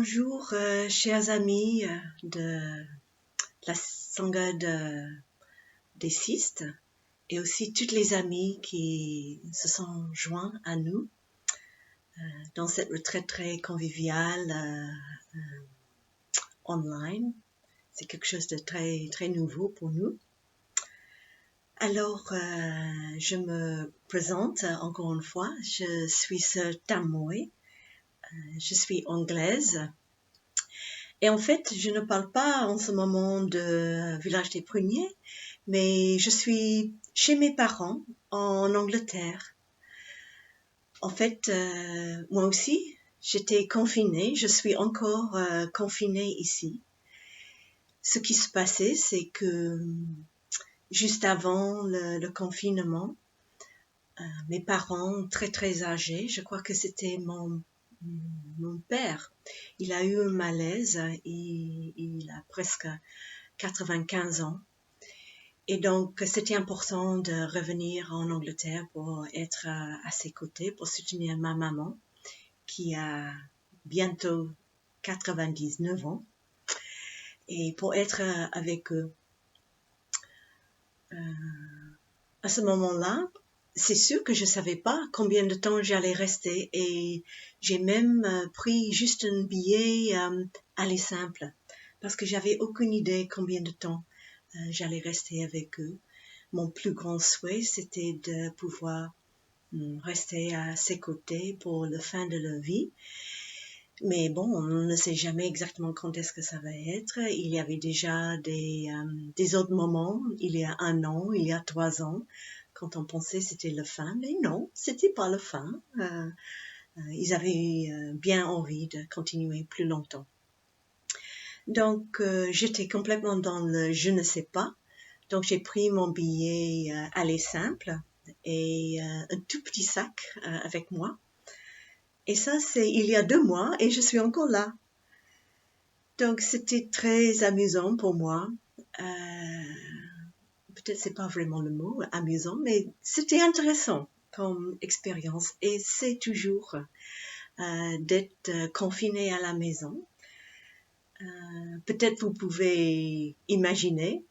Bonjour, chers amis de la Sangha des Cystes et aussi toutes les amies qui se sont joints à nous dans cette retraite très conviviale online. C'est quelque chose de très, très nouveau pour nous. Alors, je me présente encore une fois. Je suis Sœur Tam Moy. Je suis anglaise. Et en fait, je ne parle pas en ce moment de Village des Pruniers, mais je suis chez mes parents en Angleterre. En fait, moi aussi, j'étais confinée, je suis encore confinée ici. Ce qui se passait, c'est que juste avant le confinement, mes parents très très âgés, je crois que c'était mon père, il a eu un malaise, il a presque 95 ans. Et donc, c'était important de revenir en Angleterre pour être à ses côtés, pour soutenir ma maman, qui a bientôt 99 ans, et pour être avec eux. À ce moment-là, c'est sûr que je ne savais pas combien de temps j'allais rester, et j'ai même pris juste un billet aller simple, parce que j'avais aucune idée combien de temps j'allais rester avec eux. Mon plus grand souhait, c'était de pouvoir rester à ses côtés pour la fin de leur vie. Mais bon, on ne sait jamais exactement quand est-ce que ça va être. Il y avait déjà des autres moments, il y a 1 an, il y a 3 ans, quand on pensait que c'était la fin. Mais non, c'était pas la fin. Ils avaient bien envie de continuer plus longtemps. Donc, j'étais complètement dans le je ne sais pas. Donc, j'ai pris mon billet aller simple et un tout petit sac avec moi. Et ça, c'est il y a 2 mois et je suis encore là. Donc, c'était très amusant pour moi. Peut-être c'est pas vraiment le mot amusant, mais c'était intéressant comme expérience. Et c'est toujours d'être confiné à la maison. Peut-être vous pouvez imaginer,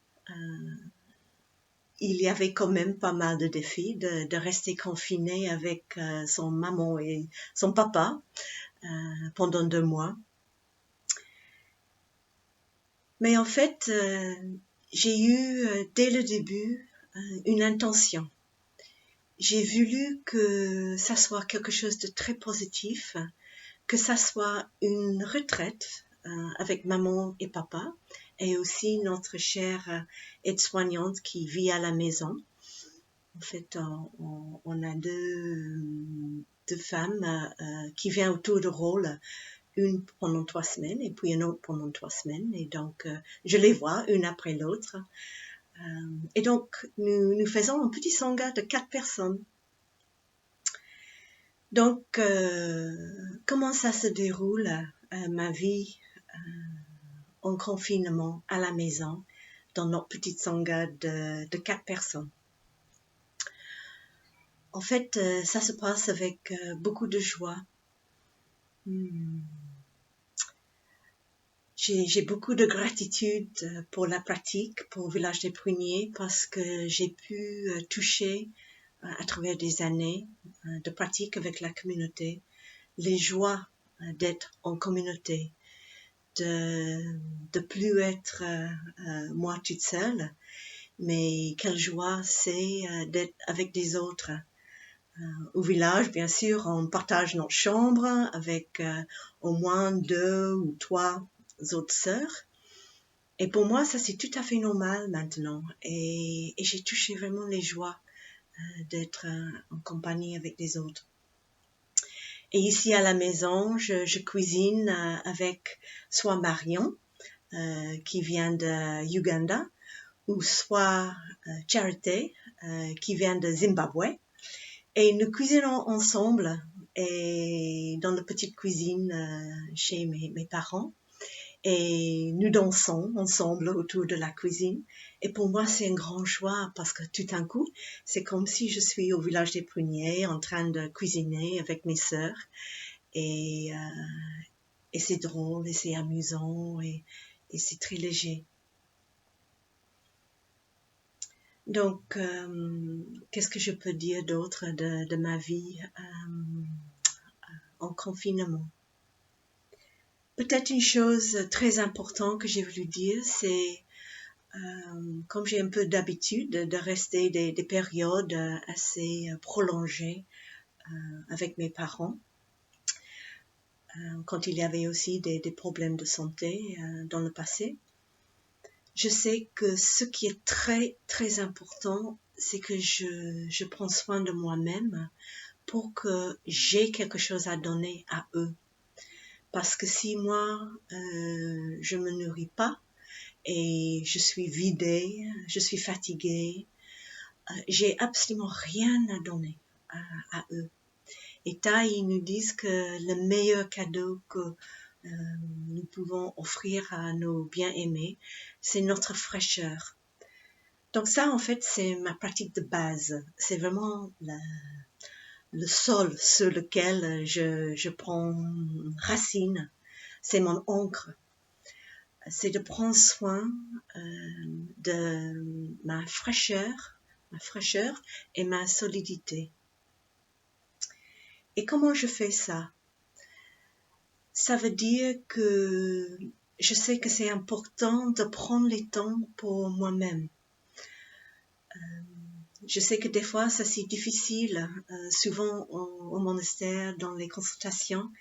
il y avait quand même pas mal de défis de rester confiné avec son maman et son papa pendant 2 mois. Mais en fait, j'ai eu dès le début une intention. J'ai voulu que ça soit quelque chose de très positif, que ça soit une retraite avec maman et papa, et aussi notre chère aide-soignante qui vit à la maison. En fait, on a deux femmes qui viennent autour de rôle, une pendant 3 semaines et puis une autre pendant 3 semaines. Et donc, je les vois une après l'autre. Et donc, nous faisons un petit sangha de 4 personnes. Donc, comment ça se déroule, ma vie en confinement à la maison, dans notre petite sangha de 4 personnes. En fait, ça se passe avec beaucoup de joie. J'ai beaucoup de gratitude pour la pratique, pour Village des Pruniers, parce que j'ai pu toucher à travers des années de pratique avec la communauté, les joies d'être en communauté, de plus être moi toute seule, mais quelle joie c'est d'être avec des autres. Au village, bien sûr, on partage notre chambre avec au moins 2 ou 3 autres sœurs. Et pour moi, ça c'est tout à fait normal maintenant. Et j'ai touché vraiment les joies d'être en compagnie avec des autres. Et ici à la maison, je cuisine avec soit Marion, qui vient de Uganda, ou soit Charité, qui vient de Zimbabwe. Et nous cuisinons ensemble et dans la petite cuisine chez mes parents. Et nous dansons ensemble autour de la cuisine. Et pour moi, c'est une grande joie parce que tout d'un coup, c'est comme si je suis au village des Pruniers en train de cuisiner avec mes sœurs. Et et c'est drôle et c'est amusant et c'est très léger. Donc, qu'est-ce que je peux dire d'autre de ma vie en confinement? Peut-être une chose très importante que j'ai voulu dire, c'est comme j'ai un peu d'habitude de rester des périodes assez prolongées avec mes parents, quand il y avait aussi des problèmes de santé dans le passé. Je sais que ce qui est très très important, c'est que je prends soin de moi-même pour que j'ai quelque chose à donner à eux. Parce que si moi, je me nourris pas et je suis vidée, je suis fatiguée, j'ai absolument rien à donner à eux. Et Thaï, ils nous disent que le meilleur cadeau que nous pouvons offrir à nos bien-aimés, c'est notre fraîcheur. Donc ça, en fait, c'est ma pratique de base. C'est vraiment le sol sur lequel je prends racine. C'est mon encre. C'est de prendre soin de ma fraîcheur et ma solidité. Et comment je fais ça? Ça veut dire que je sais que c'est important de prendre les temps pour moi-même. Je sais que des fois, ça c'est difficile, souvent au monastère, dans les consultations,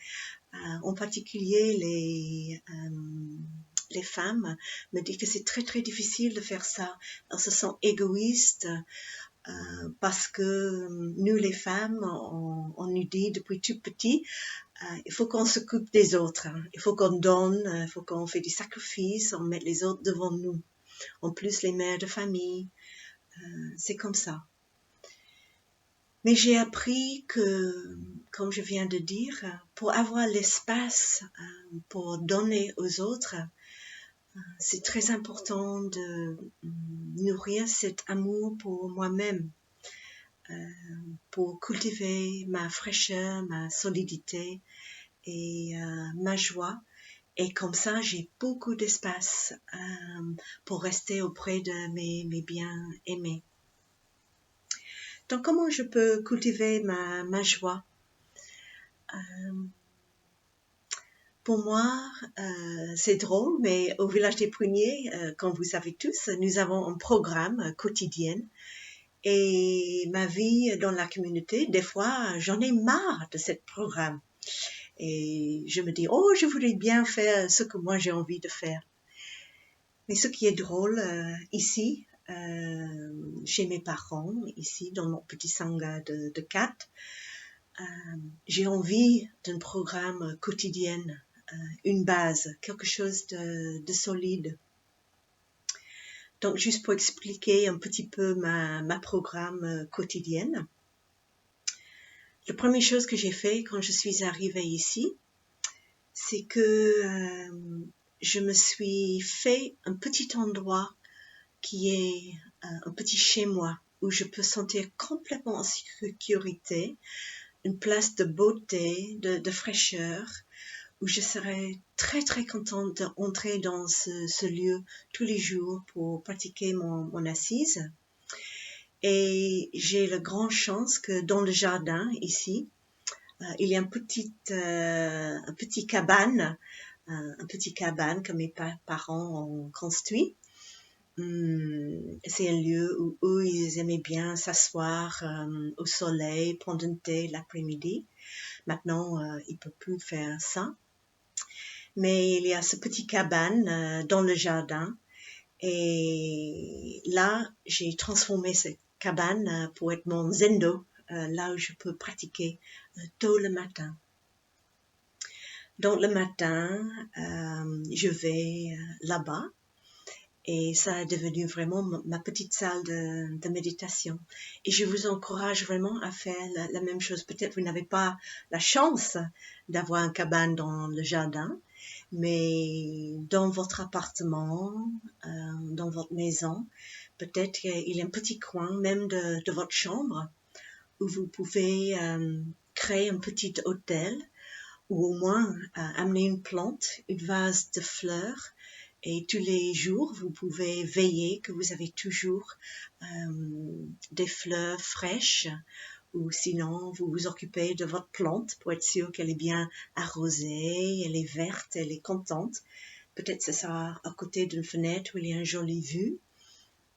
en particulier les femmes me disent que c'est très très difficile de faire ça. Elles se sentent égoïstes parce que nous les femmes, on nous dit depuis tout petit, il faut qu'on s'occupe des autres, il faut qu'on donne, il faut qu'on fait des sacrifices, on met les autres devant nous. En plus, les mères de famille, c'est comme ça. Mais j'ai appris que, comme je viens de dire, pour avoir l'espace pour donner aux autres, c'est très important de nourrir cet amour pour moi-même, pour cultiver ma fraîcheur, ma solidité et ma joie. Et comme ça, j'ai beaucoup d'espace pour rester auprès de mes bien-aimés. Donc, comment je peux cultiver ma joie? Pour moi, c'est drôle, mais au village des Pruniers, comme vous savez tous, nous avons un programme quotidien. Et ma vie dans la communauté, des fois, j'en ai marre de ce programme. Et je me dis, oh, je voudrais bien faire ce que moi j'ai envie de faire. Mais ce qui est drôle ici, chez mes parents, ici dans notre petit sangha de 4, j'ai envie d'un programme quotidien, une base, quelque chose de solide. Donc, juste pour expliquer un petit peu ma programme quotidienne. La première chose que j'ai fait quand je suis arrivée ici, c'est que je me suis fait un petit endroit qui est un petit chez moi où je peux sentir complètement en sécurité, une place de beauté, de fraîcheur, où je serais très très contente d'entrer dans ce lieu tous les jours pour pratiquer mon assise. Et j'ai la grande chance que dans le jardin ici, il y a un petit cabane que mes parents ont construit. C'est un lieu où eux, ils aimaient bien s'asseoir au soleil, prendre un thé l'après-midi. Maintenant, ils ne peuvent plus faire ça. Mais il y a ce petit cabane dans le jardin. Et là, j'ai transformé cette cabane pour être mon zendo, là où je peux pratiquer tôt le matin. Donc le matin, je vais là-bas et ça est devenu vraiment ma petite salle de méditation. Et je vous encourage vraiment à faire la même chose. Peut-être vous n'avez pas la chance d'avoir un cabane dans le jardin, mais dans votre appartement, dans votre maison, peut-être qu'il y a un petit coin même de votre chambre où vous pouvez créer un petit hôtel ou au moins amener une plante, une vase de fleurs. Et tous les jours, vous pouvez veiller que vous avez toujours des fleurs fraîches, ou sinon vous vous occupez de votre plante pour être sûr qu'elle est bien arrosée, elle est verte, elle est contente. Peut-être ce sera à côté d'une fenêtre où il y a une jolie vue,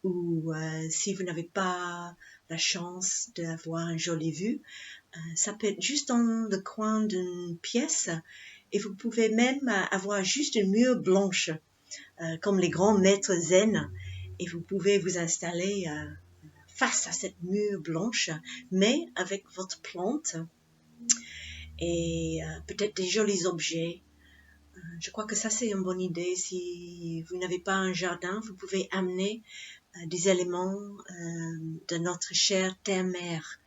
ou si vous n'avez pas la chance d'avoir une jolie vue, ça peut être juste dans le coin d'une pièce, et vous pouvez même avoir juste une mur blanche, comme les grands maîtres zen, et vous pouvez vous installer face à cette mur blanche, mais avec votre plante et peut-être des jolis objets. Je crois que ça c'est une bonne idée. Si vous n'avez pas un jardin, vous pouvez amener des éléments de notre chère terre-mère.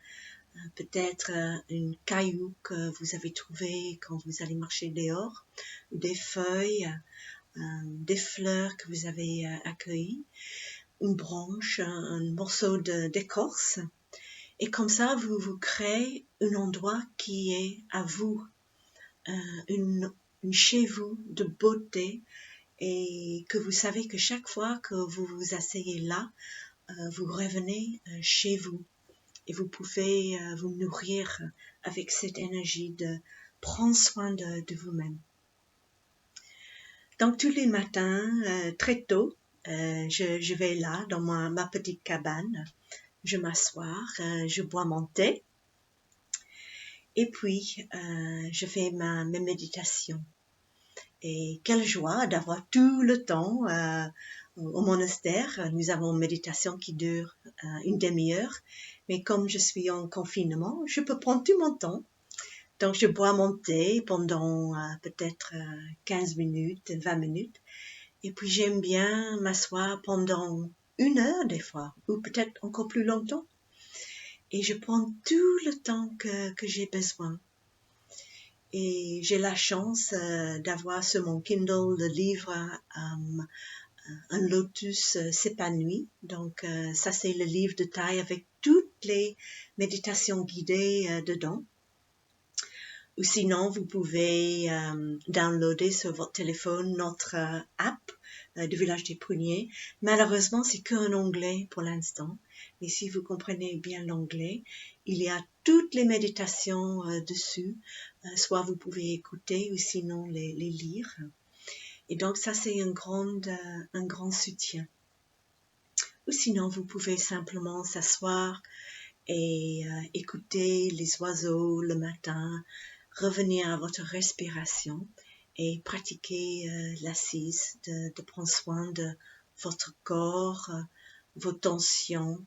Peut-être une caillou que vous avez trouvé quand vous allez marcher dehors, des feuilles, des fleurs que vous avez accueillies, une branche, un morceau d'écorce. Et comme ça, vous vous créez un endroit qui est à vous, une chez vous de beauté, et que vous savez que chaque fois que vous vous asseyez là, vous revenez chez vous et vous pouvez vous nourrir avec cette énergie de prendre soin de vous-même. Donc tous les matins, très tôt, je vais là dans ma petite cabane, je m'assois, je bois mon thé et puis je fais mes méditations. Et quelle joie d'avoir tout le temps au monastère. Nous avons une méditation qui dure une demi-heure, mais comme je suis en confinement, je peux prendre tout mon temps. Donc je bois mon thé pendant peut-être 15 minutes, 20 minutes, et puis j'aime bien m'asseoir pendant 1 heure des fois, ou peut-être encore plus longtemps. Et je prends tout le temps que j'ai besoin. Et j'ai la chance d'avoir sur mon Kindle le livre Un lotus s'épanouit. Donc ça c'est le livre de taille avec toutes les méditations guidées dedans. Ou sinon vous pouvez downloader sur votre téléphone notre app du village des pruniers. Malheureusement c'est qu'en anglais pour l'instant. Mais si vous comprenez bien l'anglais, il y a toutes les méditations dessus. Soit vous pouvez écouter ou sinon les lire. Et donc ça c'est un grand soutien. Ou sinon vous pouvez simplement s'asseoir et écouter les oiseaux le matin, revenir à votre respiration et pratiquer l'assise, de prendre soin de votre corps, vos tensions,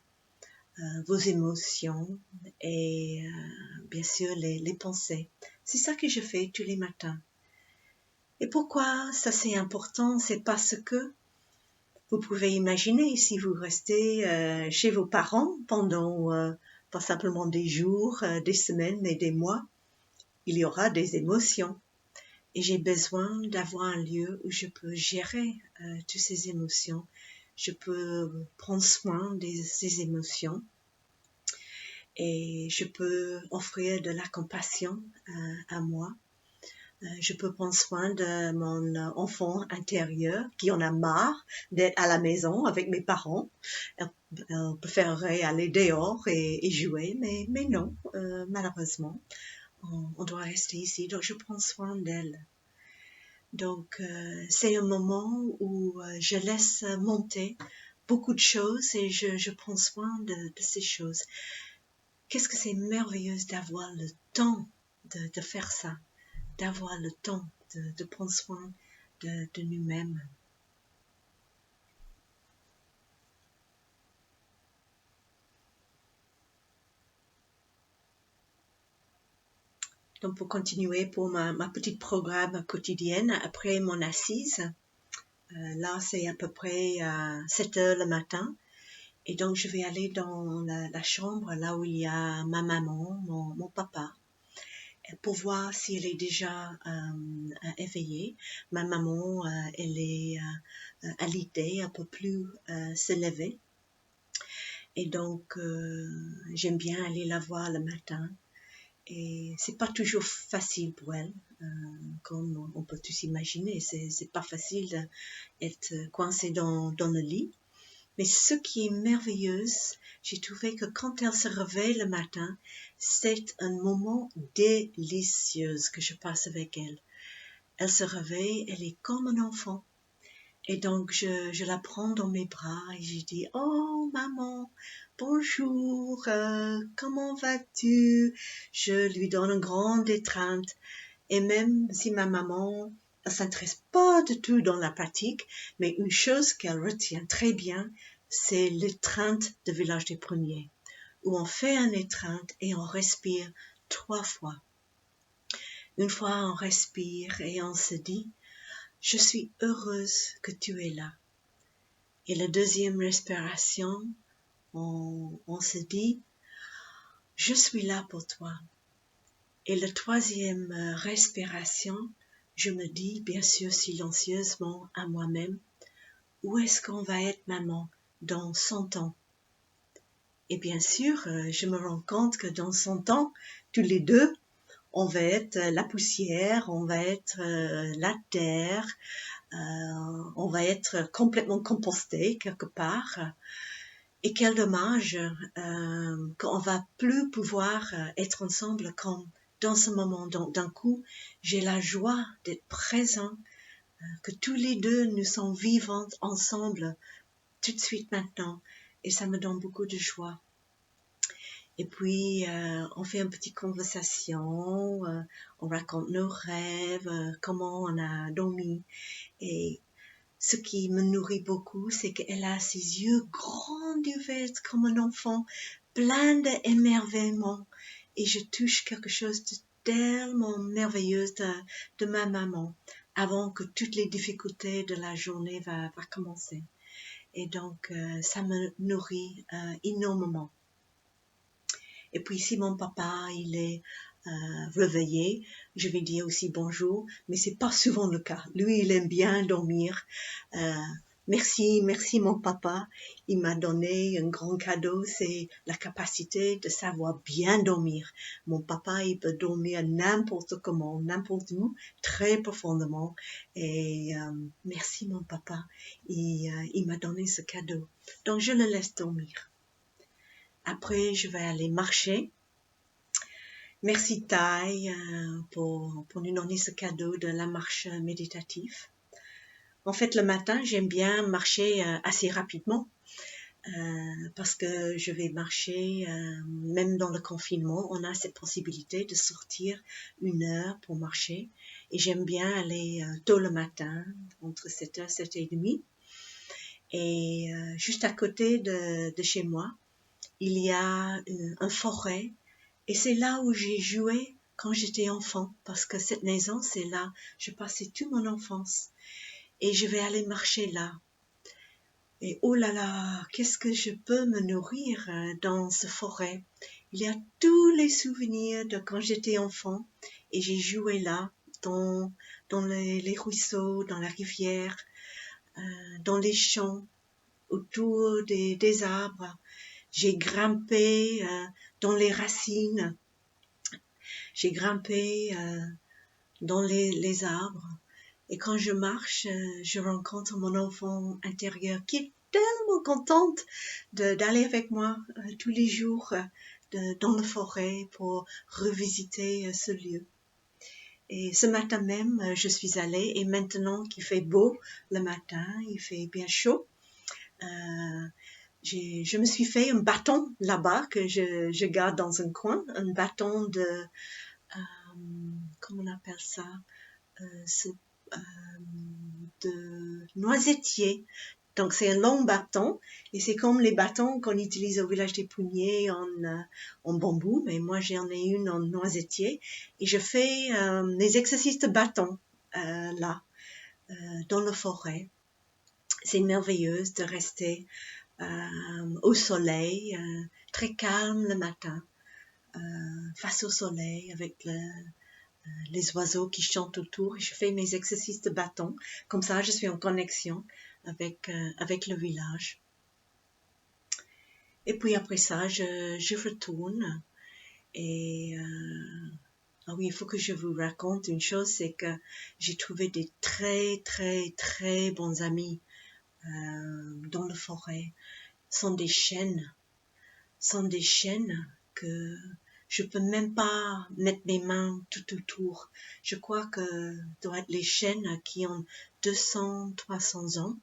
vos émotions et bien sûr les pensées. C'est ça que je fais tous les matins. Et pourquoi ça c'est important? C'est parce que vous pouvez imaginer si vous restez chez vos parents pendant pas simplement des jours, des semaines, mais des mois, il y aura des émotions. Et j'ai besoin d'avoir un lieu où je peux gérer toutes ces émotions. Je peux prendre soin de ces émotions et je peux offrir de la compassion à moi. Je peux prendre soin de mon enfant intérieur qui en a marre d'être à la maison avec mes parents. Elle préférerait aller dehors et jouer, mais non, malheureusement, on doit rester ici. Donc, je prends soin d'elle. Donc, c'est un moment où je laisse monter beaucoup de choses et je prends soin de ces choses. Qu'est-ce que c'est merveilleux d'avoir le temps de faire ça, d'avoir le temps de prendre soin de nous-mêmes. Donc, pour continuer pour ma petite programme quotidienne, après mon assise, là, c'est à peu près 7 heures le matin. Et donc, je vais aller dans la chambre, là où il y a ma maman, mon papa, pour voir si elle est déjà éveillée. Ma maman, elle est à l'idée, elle ne peut plus se lever. Et donc, j'aime bien aller la voir le matin. Et c'est pas toujours facile pour elle, comme on peut tous imaginer. C'est pas facile d'être coincée dans le lit. Mais ce qui est merveilleux, j'ai trouvé que quand elle se réveille le matin, c'est un moment délicieux que je passe avec elle. Elle se réveille, elle est comme un enfant. Et donc, je la prends dans mes bras et je dis, oh maman, bonjour, comment vas-tu? Je lui donne une grande étreinte. Et même si ma maman ne s'intéresse pas du tout dans la pratique, mais une chose qu'elle retient très bien, c'est l'étreinte de Village des Pruniers, où on fait un étreinte et on respire 3 fois. Une fois, on respire et on se dit, je suis heureuse que tu es là. Et la deuxième respiration, on se dit, je suis là pour toi. Et la troisième respiration, je me dis, bien sûr silencieusement à moi-même, où est-ce qu'on va être maman dans 100 ans? Et bien sûr, je me rends compte que dans 100 ans, tous les deux, on va être la poussière, on va être la terre, on va être complètement composté quelque part. Et quel dommage qu'on va plus pouvoir être ensemble comme dans ce moment. Donc, d'un coup, j'ai la joie d'être présent, que tous les deux nous sommes vivants ensemble tout de suite maintenant. Et ça me donne beaucoup de joie. Et puis, on fait une petite conversation, on raconte nos rêves, comment on a dormi. Et ce qui me nourrit beaucoup, c'est qu'elle a ses yeux grands ouverts comme un enfant, plein d'émerveillement. Et je touche quelque chose de tellement merveilleux de ma maman, avant que toutes les difficultés de la journée va commencer. Et donc, ça me nourrit énormément. Et puis, si mon papa, il est réveillé, je vais dire aussi bonjour, mais c'est pas souvent le cas. Lui, il aime bien dormir. Merci mon papa. Il m'a donné un grand cadeau, c'est la capacité de savoir bien dormir. Mon papa, il peut dormir n'importe comment, n'importe où, très profondément. Et merci mon papa. Il m'a donné ce cadeau. Donc, je le laisse dormir. Après, je vais aller marcher. Merci Thaï pour nous donner ce cadeau de la marche méditative. En fait, le matin, j'aime bien marcher assez rapidement parce que je vais marcher, même dans le confinement, on a cette possibilité de sortir 1 heure pour marcher. Et j'aime bien aller tôt le matin, entre 7h, 7h30. Et juste à côté de chez moi, il y a une forêt. Et c'est là où j'ai joué quand j'étais enfant, parce que cette maison, c'est là, je passais toute mon enfance. Et je vais aller marcher là. Et oh là là, qu'est-ce que je peux me nourrir dans cette forêt. Il y a tous les souvenirs de quand j'étais enfant, et j'ai joué là, dans les ruisseaux, dans la rivière, dans les champs, autour des arbres. J'ai grimpé dans les racines. J'ai grimpé dans les arbres. Et quand je marche, je rencontre mon enfant intérieur qui est tellement contente d'aller avec moi tous les jours dans la forêt pour revisiter ce lieu. Et ce matin même, je suis allée et maintenant qu'il fait beau le matin, il fait bien chaud, je me suis fait un bâton là-bas que je garde dans un coin, un bâton de, comment on appelle ça, de noisetier. Donc c'est un long bâton et c'est comme les bâtons qu'on utilise au village des Pruniers en bambou, mais moi j'en ai une en noisetier et je fais des exercices de bâton là, dans la forêt. C'est merveilleux de rester au soleil, très calme le matin, face au soleil avec les oiseaux qui chantent autour. Et je fais mes exercices de bâton. Comme ça, je suis en connexion avec le village. Et puis après ça, je retourne Et ah oui, il faut que je vous raconte une chose, c'est que j'ai trouvé des très très très bons amis dans la forêt. Sont des chênes, que je peux même pas mettre mes mains tout autour. Je crois que doit être les chênes qui ont 200, 300 ans.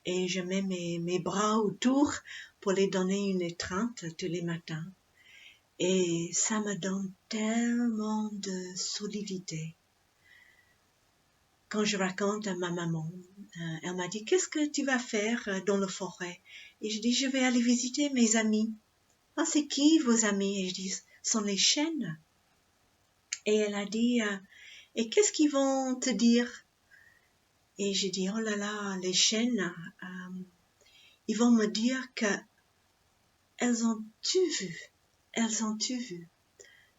Et je mets mes bras autour pour les donner une étreinte tous les matins. Et ça me donne tellement de solidité. Quand je raconte à ma maman, elle m'a dit, qu'est-ce que tu vas faire dans la forêt? Et je dis, je vais aller visiter mes amis. Ah, c'est qui vos amis? Et je dis, sont les chênes. Et elle a dit, et qu'est-ce qu'ils vont te dire? Et j'ai dit, oh là là, les chênes, ils vont me dire que elles ont tout vu.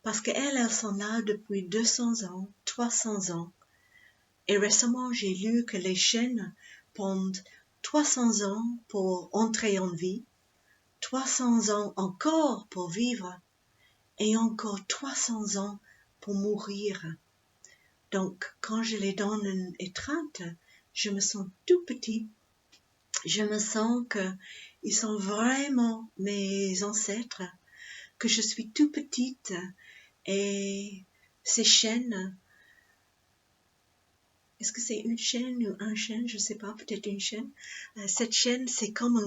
Parce qu'elles sont là depuis 200 ans, 300 ans. Et récemment, j'ai lu que les chênes prennent 300 ans pour entrer en vie, 300 ans encore pour vivre, et encore 300 ans pour mourir. Donc, quand je les donne une étreinte, je me sens tout petit. Je me sens qu'ils sont vraiment mes ancêtres, que je suis tout petite. Et ces chênes, est-ce que c'est une chaîne ou un chêne? Je ne sais pas, peut-être une chaîne. Cette chaîne, c'est comme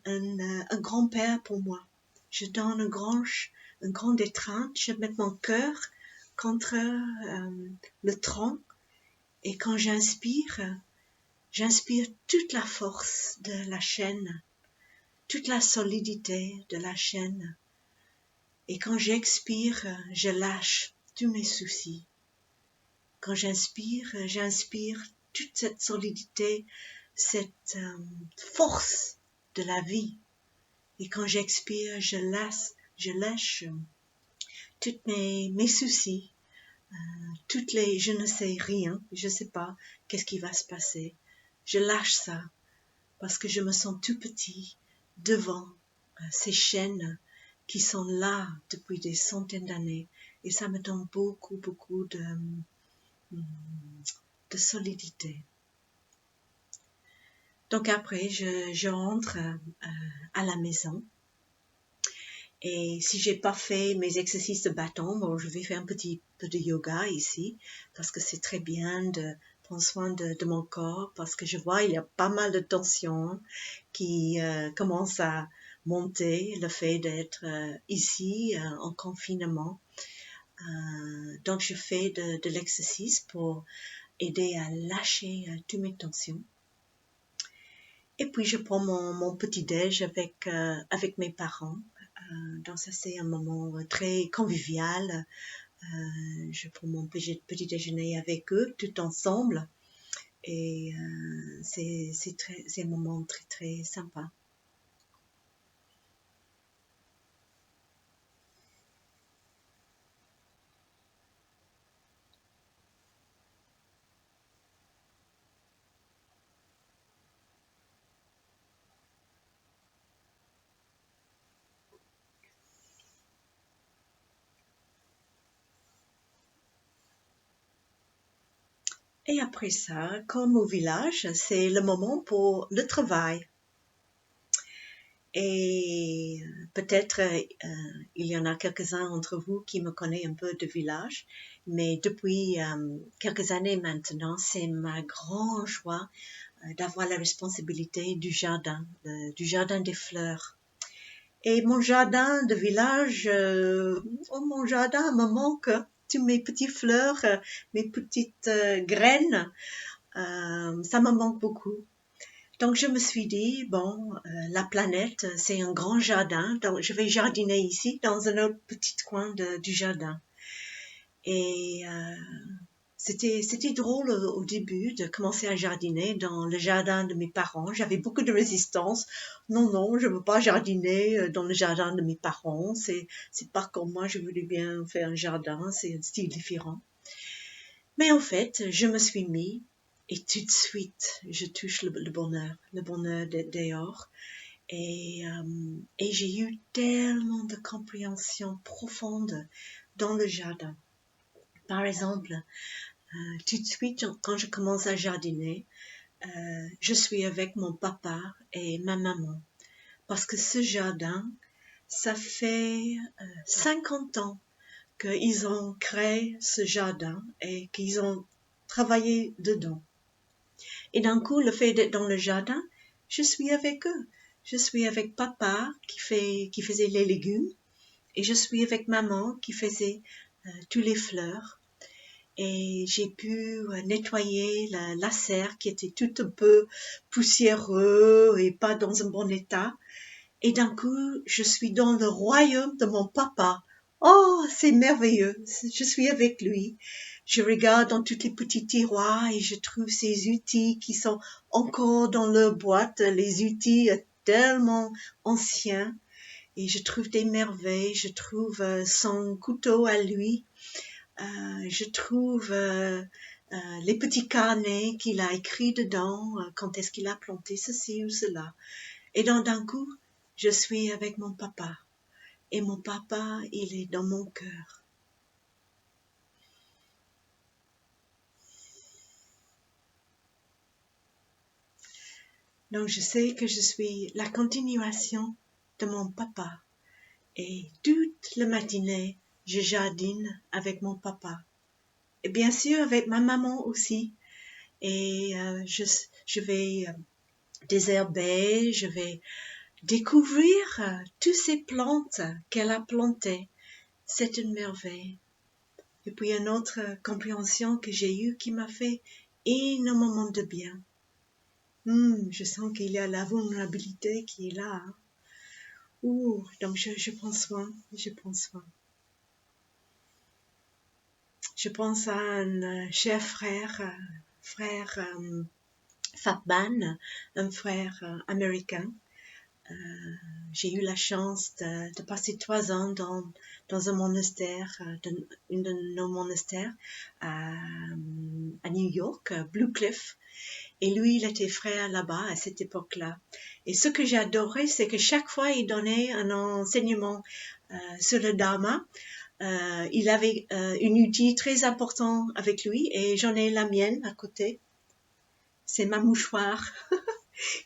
un grand-père pour moi. Je donne un grand étreinte, je mets mon cœur contre le tronc et quand j'inspire toute la force de la chaîne, toute la solidité de la chaîne. Et quand j'expire, je lâche tous mes soucis. Quand j'inspire toute cette solidité, cette force de la vie. Et quand j'expire, je lâche tous mes soucis, toutes les je ne sais rien, je ne sais pas qu'est-ce qui va se passer. Je lâche ça parce que je me sens tout petit devant ces chaînes qui sont là depuis des centaines d'années. Et ça me donne beaucoup de solidité. Donc après, je rentre à la maison. Et si j'ai pas fait mes exercices de bâton, bon, je vais faire un petit peu de yoga ici, parce que c'est très bien de prendre soin de mon corps, parce que je vois il y a pas mal de tensions qui commencent à monter, le fait d'être ici en confinement. Donc je fais de l'exercice pour aider à lâcher toutes mes tensions. Et puis je prends mon petit-déj avec mes parents. Donc ça c'est un moment très convivial. Je prends mon petit déjeuner avec eux tout ensemble. Et c'est un moment très très sympa. Et après ça, comme au village, c'est le moment pour le travail. Et peut-être il y en a quelques-uns d'entre vous qui me connaissent un peu de village, mais depuis quelques années maintenant, c'est ma grande joie d'avoir la responsabilité du jardin des fleurs. Et mon jardin de village, mon jardin me manque. Toutes mes petites fleurs, mes petites graines, ça me manque beaucoup. Donc je me suis dit, bon, la planète, c'est un grand jardin, donc je vais jardiner ici, dans un autre petit coin du jardin. Et c'était drôle au début de commencer à jardiner dans le jardin de mes parents. J'avais beaucoup de résistance. Non, je veux pas jardiner dans le jardin de mes parents. C'est pas comme moi, je voulais bien faire un jardin, c'est un style différent. Mais en fait, je me suis mis et tout de suite, je touche le bonheur dehors. Et j'ai eu tellement de compréhension profonde dans le jardin. Par exemple, tout de suite, quand je commence à jardiner, je suis avec mon papa et ma maman. Parce que ce jardin, ça fait 50 ans qu'ils ont créé ce jardin et qu'ils ont travaillé dedans. Et d'un coup, le fait d'être dans le jardin, je suis avec eux. Je suis avec papa qui faisait les légumes et je suis avec maman qui faisait tous les fleurs. Et j'ai pu nettoyer la serre qui était tout un peu poussiéreux et pas dans un bon état. Et d'un coup, je suis dans le royaume de mon papa. Oh, c'est merveilleux. Je suis avec lui. Je regarde dans tous les petits tiroirs et je trouve ces outils qui sont encore dans leur boîte, les outils tellement anciens. Et je trouve des merveilles. Je trouve son couteau à lui. Je trouve les petits carnets qu'il a écrits dedans, quand est-ce qu'il a planté ceci ou cela. Et d'un coup, je suis avec mon papa. Et mon papa, il est dans mon cœur. Donc je sais que je suis la continuation de mon papa. Et toute la matinée, je jardine avec mon papa. Et bien sûr avec ma maman aussi. Et je vais désherber, je vais découvrir toutes ces plantes qu'elle a plantées. C'est une merveille. Et puis une autre compréhension que j'ai eue qui m'a fait énormément de bien. Je sens qu'il y a la vulnérabilité qui est là. Donc je prends soin, je prends soin. Je pense à un cher frère Fabban, un frère américain. J'ai eu la chance de passer 3 ans dans un monastère, une de nos monastères à New York, Blue Cliff. Et lui, il était frère là-bas à cette époque-là. Et ce que j'ai adoré, c'est que chaque fois, il donnait un enseignement sur le Dharma. Il avait une outil très important avec lui et j'en ai la mienne à côté. C'est ma mouchoir.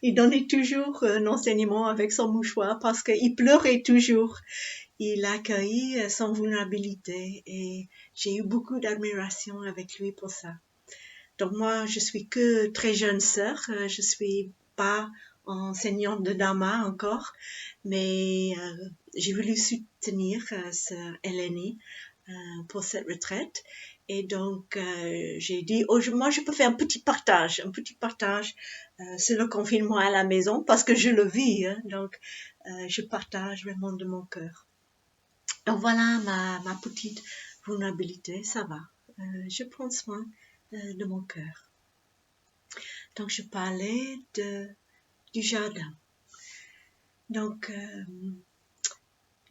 Il donnait toujours un enseignement avec son mouchoir parce qu'il pleurait toujours. Il a accueilli son vulnérabilité et j'ai eu beaucoup d'admiration avec lui pour ça. Donc moi, je suis que très jeune sœur, je suis pas enseignante de Dharma encore, mais j'ai voulu soutenir sœur Eleni pour cette retraite. Et donc, j'ai dit, moi, je peux faire un petit partage sur le confinement à la maison, parce que je le vis, hein, donc je partage vraiment de mon cœur. Donc voilà ma petite vulnérabilité, ça va. Je prends soin de mon cœur. Donc, je parlais du jardin. Donc,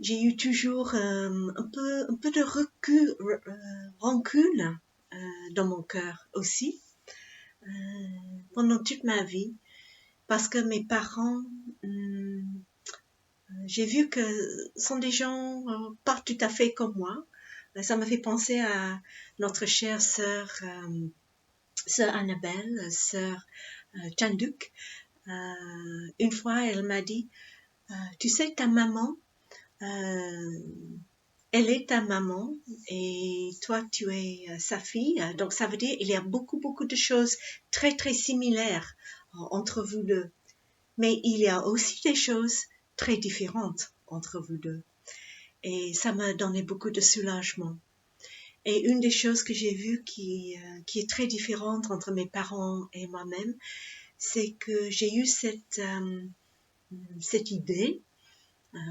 j'ai eu toujours un peu de rancune dans mon cœur aussi, pendant toute ma vie, parce que mes parents, j'ai vu que sont des gens pas tout à fait comme moi. Ça me fait penser à notre chère sœur Annabelle, sœur Chanduk. Une fois, elle m'a dit, tu sais, ta maman, elle est ta maman et toi, tu es sa fille. Donc, ça veut dire qu'il y a beaucoup de choses très, très similaires entre vous deux. Mais il y a aussi des choses très différentes entre vous deux. Et ça m'a donné beaucoup de soulagement. Et une des choses que j'ai vues qui est très différente entre mes parents et moi-même, c'est que j'ai eu cette idée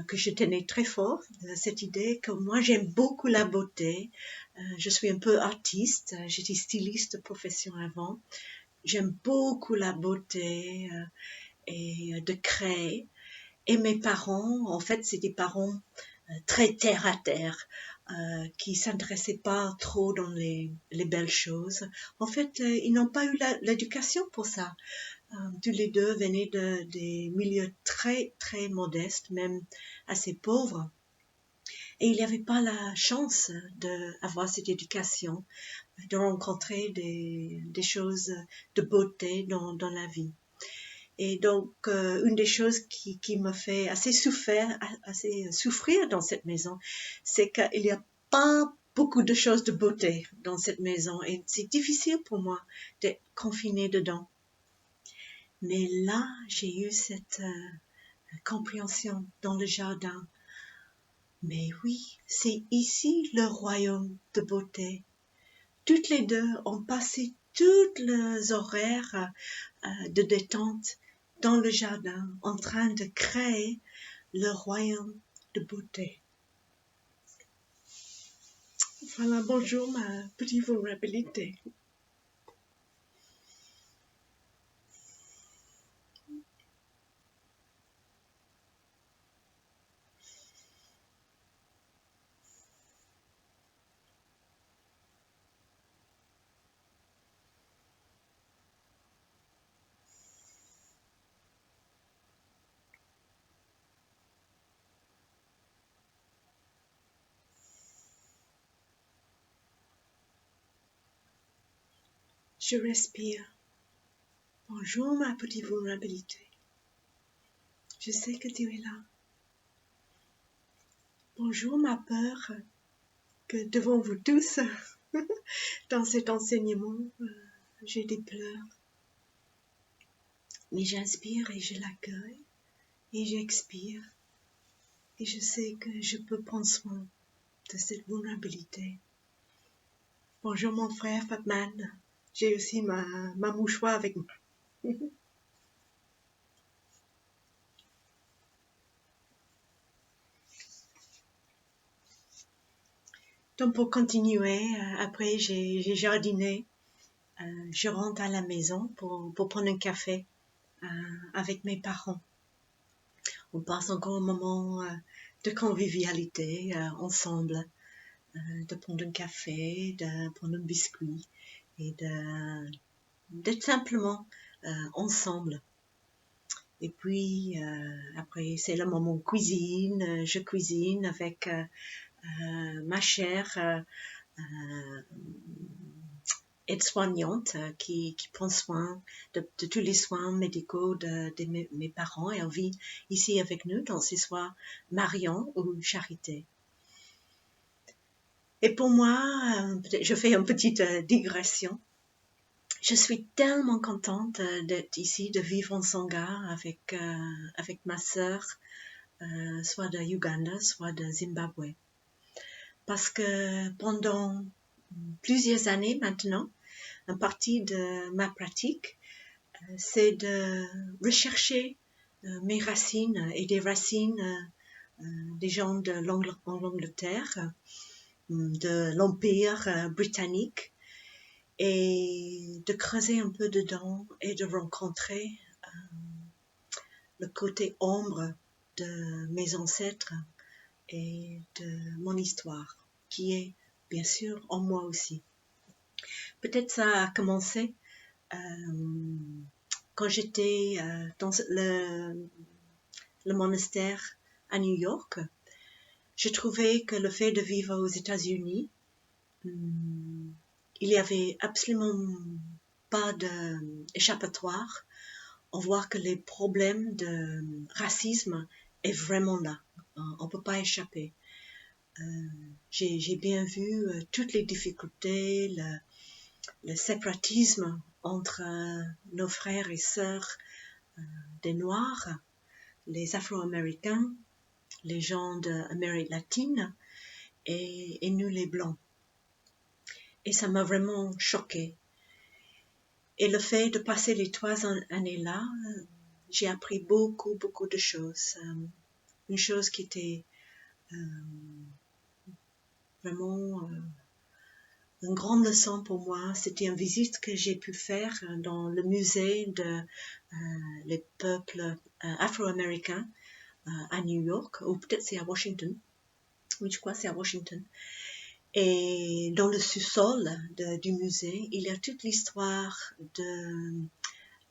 que je tenais très fort, cette idée que moi j'aime beaucoup la beauté. Je suis un peu artiste, j'étais styliste de profession avant. J'aime beaucoup la beauté et de créer. Et mes parents, en fait, c'est des parents très terre à terre, qui s'intéressaient pas trop dans les belles choses. En fait, ils n'ont pas eu l'éducation pour ça. Tous les deux venaient des milieux très, très modestes, même assez pauvres. Et il n'y avait pas la chance d'avoir cette éducation, de rencontrer des choses de beauté dans la vie. Et donc, une des choses qui me fait assez souffrir dans cette maison, c'est qu'il n'y a pas beaucoup de choses de beauté dans cette maison. Et c'est difficile pour moi d'être confinée dedans. Mais là, j'ai eu cette compréhension dans le jardin. Mais oui, c'est ici le royaume de beauté. Toutes les deux ont passé tous les horaires de détente dans le jardin, en train de créer le royaume de beauté. Voilà, bonjour ma petite vulnérabilité. Je respire. Bonjour ma petite vulnérabilité. Je sais que tu es là. Bonjour ma peur que devant vous tous, dans cet enseignement, j'ai des pleurs. Mais j'inspire et je l'accueille et j'expire. Et je sais que je peux prendre soin de cette vulnérabilité. Bonjour mon frère Fatman. J'ai aussi ma mouchoir avec moi. Donc pour continuer, après j'ai jardiné. Je rentre à la maison pour prendre un café avec mes parents. On passe encore un moment de convivialité ensemble, de prendre un café, de prendre un biscuit et d'être simplement ensemble. Et puis après c'est le moment cuisine, je cuisine avec ma chère aide-soignante qui prend soin de tous les soins médicaux de mes parents et elle vit ici avec nous, donc c'est soit Marion ou Charité. Et pour moi, je fais une petite digression. Je suis tellement contente d'être ici, de vivre en Sangha avec ma sœur, soit de Uganda, soit de Zimbabwe. Parce que pendant plusieurs années maintenant, une partie de ma pratique, c'est de rechercher mes racines et des racines des gens de l'Angleterre, de l'Empire britannique, et de creuser un peu dedans et de rencontrer le côté ombre de mes ancêtres et de mon histoire, qui est bien sûr en moi aussi. Peut-être ça a commencé quand j'étais dans le monastère à New York. Je trouvais que le fait de vivre aux États-Unis, il n'y avait absolument pas d'échappatoire. On voit que les problèmes de racisme est vraiment là. On ne peut pas échapper. J'ai bien vu toutes les difficultés, le séparatisme entre nos frères et sœurs des Noirs, les Afro-Américains, les gens d'Amérique latine et nous les Blancs. Et ça m'a vraiment choquée. Et le fait de passer les 3 années-là, j'ai appris beaucoup, beaucoup de choses. Une chose qui était vraiment une grande leçon pour moi, c'était une visite que j'ai pu faire dans le musée les peuples afro-américains à New York, ou peut-être c'est à Washington. Oui, je crois que c'est à Washington. Et dans le sous-sol du musée, il y a toute l'histoire de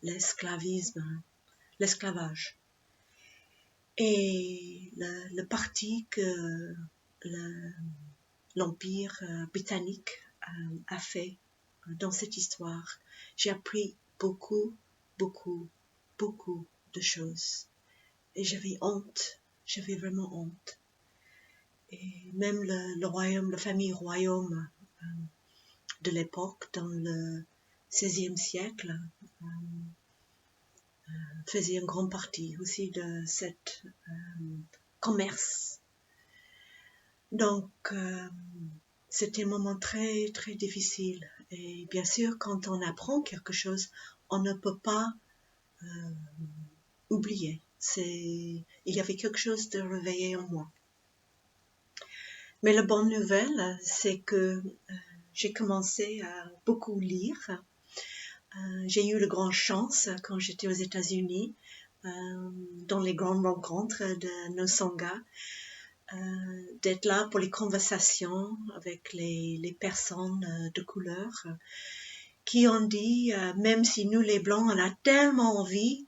l'esclavisme, l'esclavage. Et le parti que l'Empire britannique a fait dans cette histoire, j'ai appris beaucoup, beaucoup, beaucoup de choses. Et j'avais honte, j'avais vraiment honte. Et même le royaume, la famille royaume de l'époque, dans le XVIe siècle, faisait une grande partie aussi de cet commerce. Donc, c'était un moment très, très difficile. Et bien sûr, quand on apprend quelque chose, on ne peut pas oublier. Il y avait quelque chose de réveillé en moi. Mais la bonne nouvelle, c'est que j'ai commencé à beaucoup lire. J'ai eu la grande chance, quand j'étais aux États-Unis, dans les grandes rencontres de nos sanghas, d'être là pour les conversations avec les personnes de couleur qui ont dit, même si nous les Blancs, on a tellement envie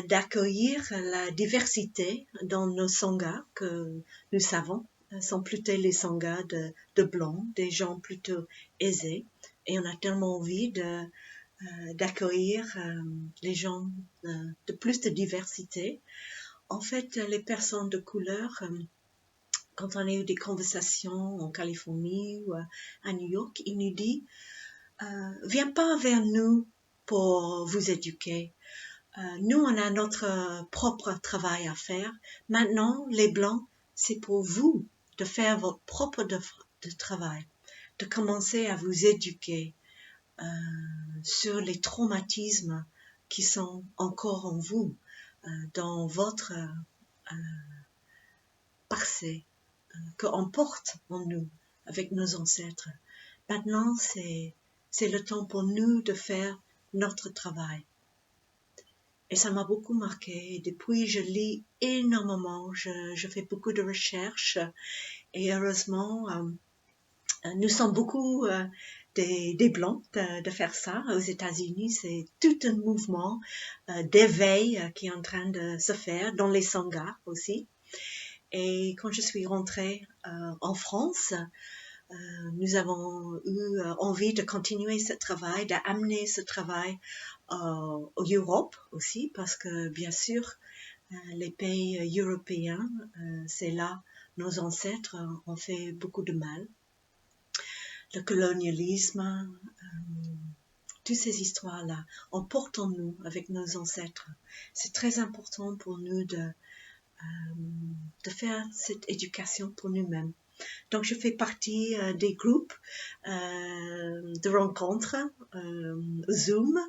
d'accueillir la diversité dans nos sanghas que nous savons sont plutôt les sanghas de Blancs, des gens plutôt aisés, et on a tellement envie d'accueillir les gens de plus de diversité. En fait, les personnes de couleur, quand on a eu des conversations en Californie ou à New York, ils nous disent viens pas vers nous pour vous éduquer. Nous, on a notre propre travail à faire. Maintenant, les Blancs, c'est pour vous de faire votre propre de travail, de commencer à vous éduquer sur les traumatismes qui sont encore en vous, dans votre passé, qu'on porte en nous avec nos ancêtres. Maintenant, c'est le temps pour nous de faire notre travail. Et ça m'a beaucoup marqué. Depuis, je lis énormément, je fais beaucoup de recherches et heureusement, nous sommes beaucoup des Blancs de faire ça. Aux États-Unis, c'est tout un mouvement d'éveil qui est en train de se faire, dans les sanghas aussi. Et quand je suis rentrée en France, nous avons eu envie de continuer ce travail, d'amener ce travail en Europe aussi, parce que bien sûr, les pays européens, c'est là nos ancêtres ont fait beaucoup de mal. Le colonialisme, toutes ces histoires-là, on porte en nous avec nos ancêtres. C'est très important pour nous de faire cette éducation pour nous-mêmes. Donc, je fais partie des groupes de rencontres Zoom.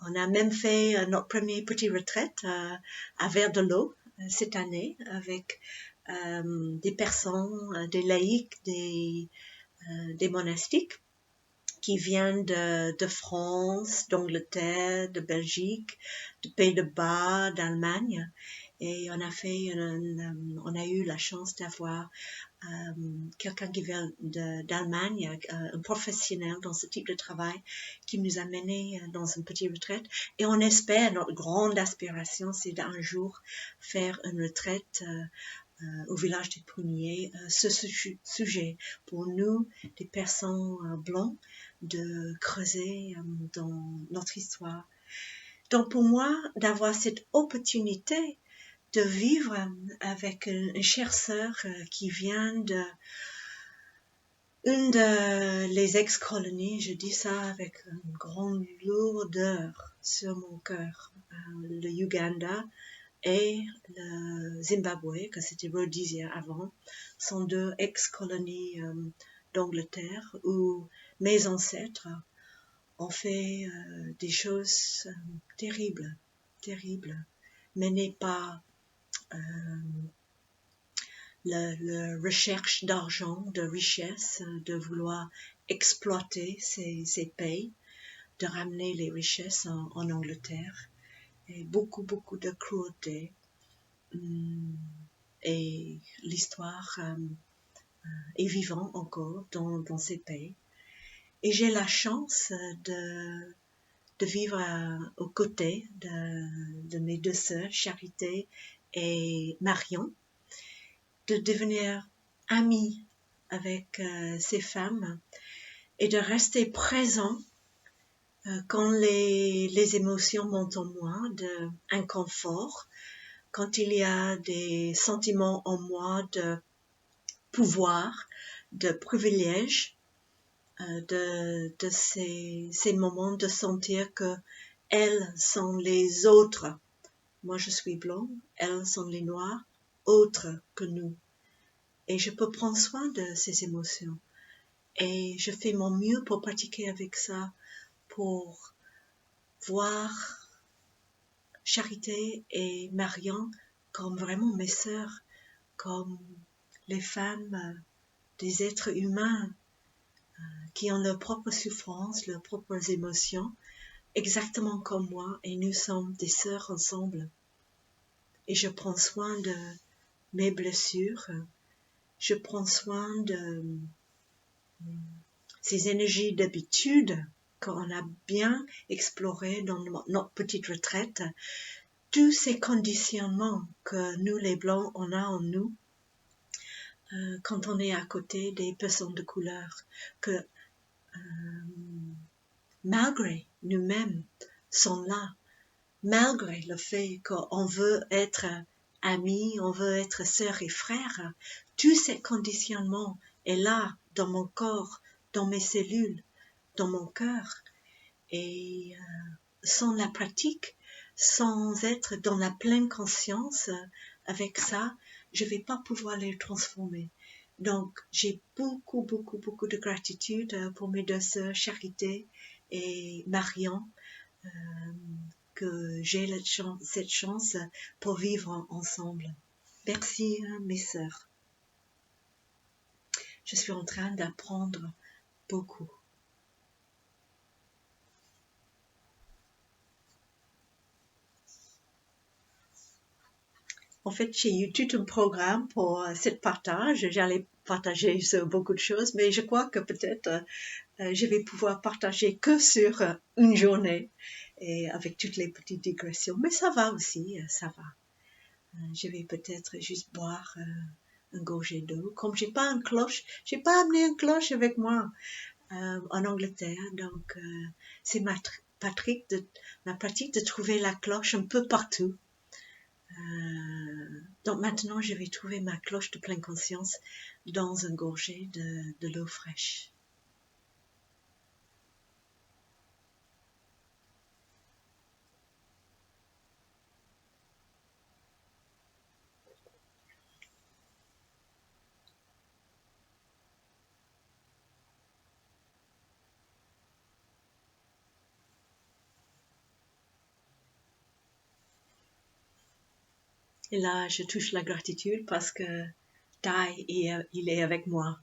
On a même fait notre première petite retraite à Vers-de-l'Eau cette année avec des personnes, des laïcs, des monastiques qui viennent de France, d'Angleterre, de Belgique, de Pays-de-Bas, d'Allemagne. Et on a eu la chance d'avoir quelqu'un qui vient d'Allemagne, un professionnel dans ce type de travail, qui nous a menés dans une petite retraite. Et on espère, notre grande aspiration, c'est d'un jour faire une retraite au village des Pruniers, ce sujet pour nous, des personnes blancs, de creuser dans notre histoire. Donc pour moi, d'avoir cette opportunité de vivre avec une chère sœur qui vient une les ex-colonies, je dis ça avec une grande lourdeur sur mon cœur, le Uganda et le Zimbabwe, que c'était Rhodesia avant, sont deux ex-colonies d'Angleterre où mes ancêtres ont fait des choses terribles, menées par la recherche d'argent, de richesse, de vouloir exploiter ces pays, de ramener les richesses en Angleterre, et beaucoup de cruauté. Et l'histoire est vivante encore dans ces pays. Et j'ai la chance de vivre aux côtés de mes deux sœurs, Charité et Marion, de devenir amie avec ces femmes et de rester présent quand les émotions montent en moi, d'inconfort, quand il y a des sentiments en moi de pouvoir, de privilège, de ces moments de sentir que elles sont les autres. Moi, je suis blanc, elles sont les noirs, autres que nous. Et je peux prendre soin de ces émotions. Et je fais mon mieux pour pratiquer avec ça, pour voir Charité et Marion comme vraiment mes sœurs, comme les femmes, des êtres humains qui ont leurs propres souffrances, leurs propres émotions, exactement comme moi, et nous sommes des sœurs ensemble. Et je prends soin de mes blessures, je prends soin de ces énergies d'habitude qu'on a bien explorées dans notre petite retraite, tous ces conditionnements que nous les Blancs, on a en nous, quand on est à côté des personnes de couleur, que malgré nous-mêmes sont là, malgré le fait qu'on veut être amis, on veut être sœurs et frères, tous ces conditionnements est là dans mon corps, dans mes cellules, dans mon cœur. Et sans la pratique, sans être dans la pleine conscience avec ça, je vais pas pouvoir les transformer. Donc, j'ai beaucoup de gratitude pour mes deux sœurs, Charité et Marion, que j'ai cette chance pour vivre ensemble. Merci, mes sœurs. Je suis en train d'apprendre beaucoup. En fait, j'ai eu tout un programme pour ce partage. J'allais partager sur beaucoup de choses, mais je crois que peut-être je vais pouvoir partager que sur une journée et avec toutes les petites digressions. Mais ça va aussi, ça va. Je vais peut-être juste boire un gorgée d'eau. Comme j'ai pas pas amené une cloche avec moi en Angleterre, donc c'est ma pratique de trouver la cloche un peu partout. Donc maintenant, je vais trouver ma cloche de pleine conscience dans un gorgée de l'eau fraîche. Et là, je touche la gratitude parce que Tai, il est avec moi.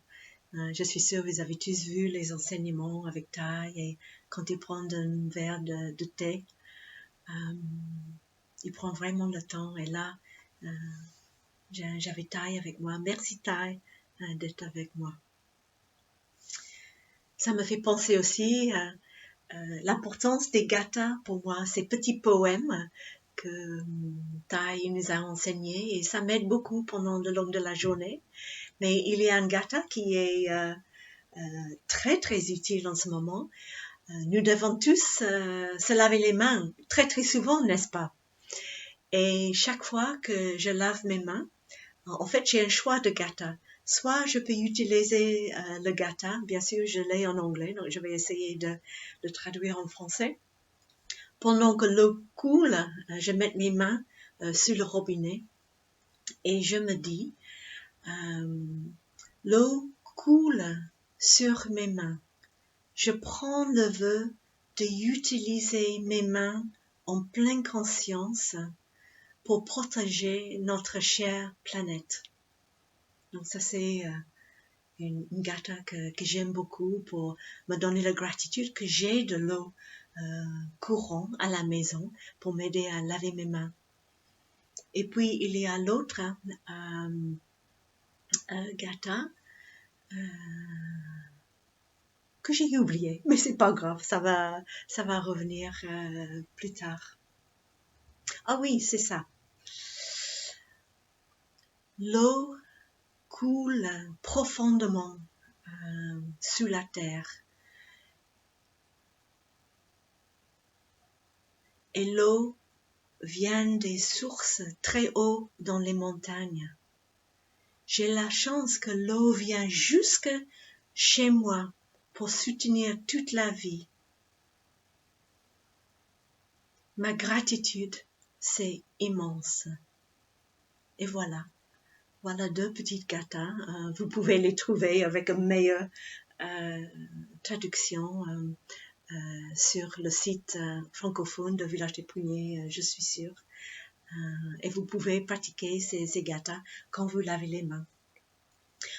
Je suis sûre, vous avez tous vu les enseignements avec Tai et quand il prend un verre de thé, il prend vraiment le temps. Et là, j'avais Tai avec moi. Merci Tai d'être avec moi. Ça me fait penser aussi l'importance des gathas pour moi, ces petits poèmes que Tai nous a enseignés et ça m'aide beaucoup pendant le long de la journée. Mais il y a un gatha qui est très utile en ce moment. Nous devons tous se laver les mains très souvent, n'est-ce pas? Et chaque fois que je lave mes mains, en fait, j'ai un choix de gatha. Soit je peux utiliser le gatha, bien sûr, je l'ai en anglais, donc je vais essayer de le traduire en français. Pendant que l'eau coule, je mets mes mains sur le robinet et je me dis, l'eau coule sur mes mains. Je prends le vœu d'utiliser mes mains en pleine conscience pour protéger notre chère planète. Donc ça c'est une gatha que j'aime beaucoup pour me donner la gratitude que j'ai de l'eau courant à la maison pour m'aider à laver mes mains. Et puis il y a l'autre gatha que j'ai oublié, mais c'est pas grave, ça va revenir plus tard. Ah oui, c'est ça. L'eau coule profondément sous la terre. Et l'eau vient des sources très haut dans les montagnes. J'ai la chance que l'eau vient jusque chez moi pour soutenir toute la vie. Ma gratitude, c'est immense. Et voilà. Voilà 2 petites gathas. Vous pouvez les trouver avec une meilleure traduction sur le site francophone de Village des Pruniers, je suis sûre. Et vous pouvez pratiquer ces gathas quand vous lavez les mains.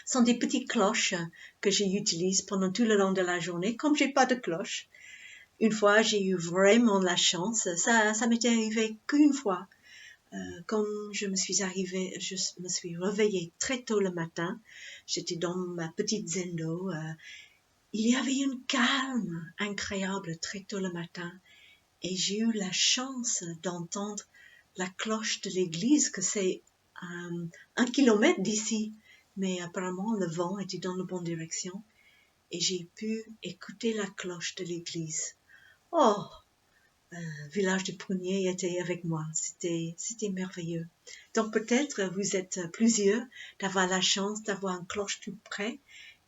Ce sont des petites cloches que j'utilise pendant tout le long de la journée. Comme j'ai pas de cloche, une fois j'ai eu vraiment la chance. Ça m'était arrivé qu'une fois. Quand je me suis réveillée très tôt le matin. J'étais dans ma petite zendo. Il y avait une calme incroyable très tôt le matin. Et j'ai eu la chance d'entendre la cloche de l'église, que c'est 1 kilomètre d'ici. Mais apparemment, le vent était dans la bonne direction. Et j'ai pu écouter la cloche de l'église. Oh! Village des Pruniers était avec moi. C'était merveilleux. Donc peut-être vous êtes plusieurs d'avoir la chance d'avoir une cloche tout près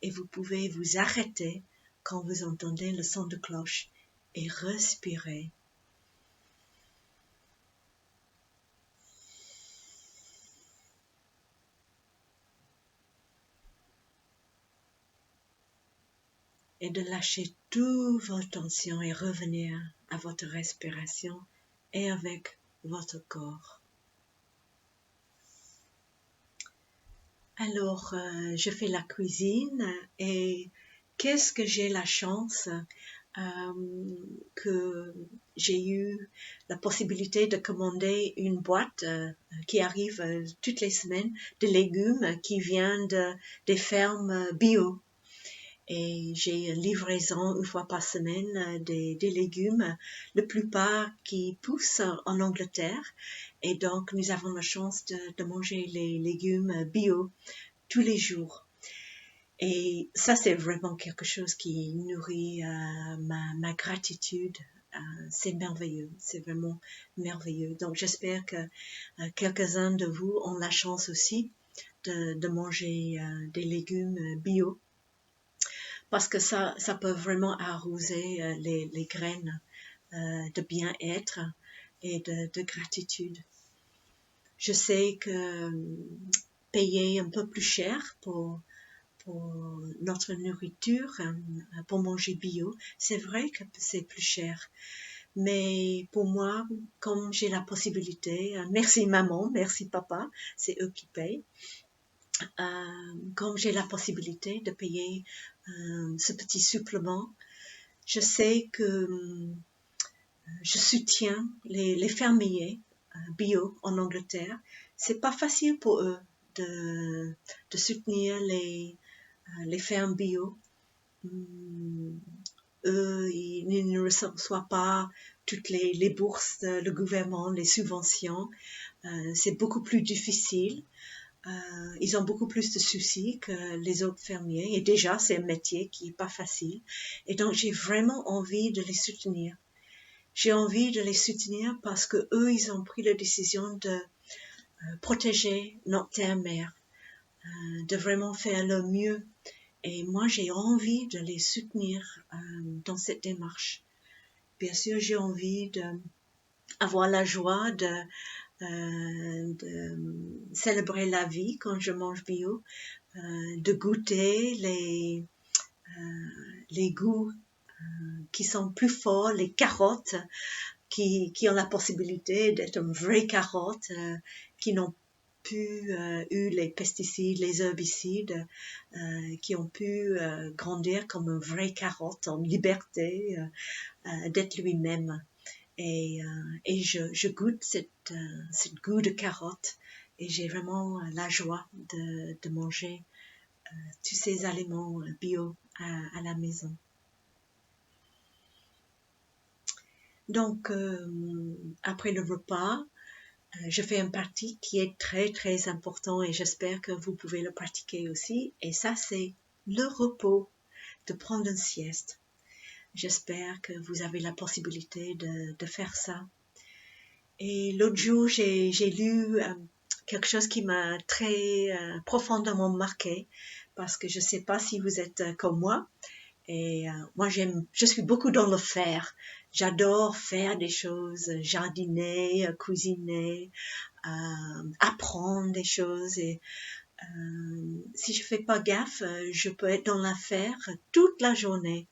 et vous pouvez vous arrêter quand vous entendez le son de cloche et respirer. Et de lâcher toutes vos tensions et revenir à votre respiration et avec votre corps. Alors, je fais la cuisine et qu'est-ce que j'ai la chance que j'ai eu la possibilité de commander une boîte qui arrive toutes les semaines de légumes qui viennent des fermes bio. Et j'ai une livraison une fois par semaine des légumes, la plupart qui poussent en Angleterre. Et donc, nous avons la chance de manger les légumes bio tous les jours. Et ça, c'est vraiment quelque chose qui nourrit ma gratitude. C'est merveilleux, c'est vraiment merveilleux. Donc, j'espère que quelques-uns de vous ont la chance aussi de manger des légumes bio. Parce que ça peut vraiment arroser les graines de bien-être et de gratitude. Je sais que payer un peu plus cher pour notre nourriture, pour manger bio, c'est vrai que c'est plus cher. Mais pour moi, comme j'ai la possibilité, merci maman, merci papa, c'est eux qui payent. Comme j'ai la possibilité de payer ce petit supplément, je sais que je soutiens les fermiers bio en Angleterre. C'est pas facile pour eux de soutenir les fermes bio. Eux, ils ne reçoivent pas toutes les bourses, le gouvernement, les subventions. C'est beaucoup plus difficile. Ils ont beaucoup plus de soucis que les autres fermiers. Et déjà, c'est un métier qui est pas facile. Et donc, j'ai vraiment envie de les soutenir. J'ai envie de les soutenir parce que eux, ils ont pris la décision de protéger notre terre-mère, de vraiment faire le mieux. Et moi, j'ai envie de les soutenir dans cette démarche. Bien sûr, j'ai envie d'avoir la joie de célébrer la vie quand je mange bio, de goûter les goûts qui sont plus forts, les carottes qui ont la possibilité d'être une vraie carotte, qui n'ont pu eu les pesticides, les herbicides, qui ont pu grandir comme une vraie carotte en liberté d'être lui-même. Et je goûte cette goût de carotte et j'ai vraiment la joie de manger tous ces aliments bio à la maison. Donc, après le repas, je fais une partie qui est très très important et j'espère que vous pouvez le pratiquer aussi. Et ça, c'est le repos, de prendre une sieste. J'espère que vous avez la possibilité de faire ça. Et l'autre jour, j'ai lu quelque chose qui m'a très profondément marqué parce que je ne sais pas si vous êtes comme moi. Et moi, je suis beaucoup dans le faire. J'adore faire des choses, jardiner, cuisiner, apprendre des choses. Et si je fais pas gaffe, je peux être dans l'affaire toute la journée.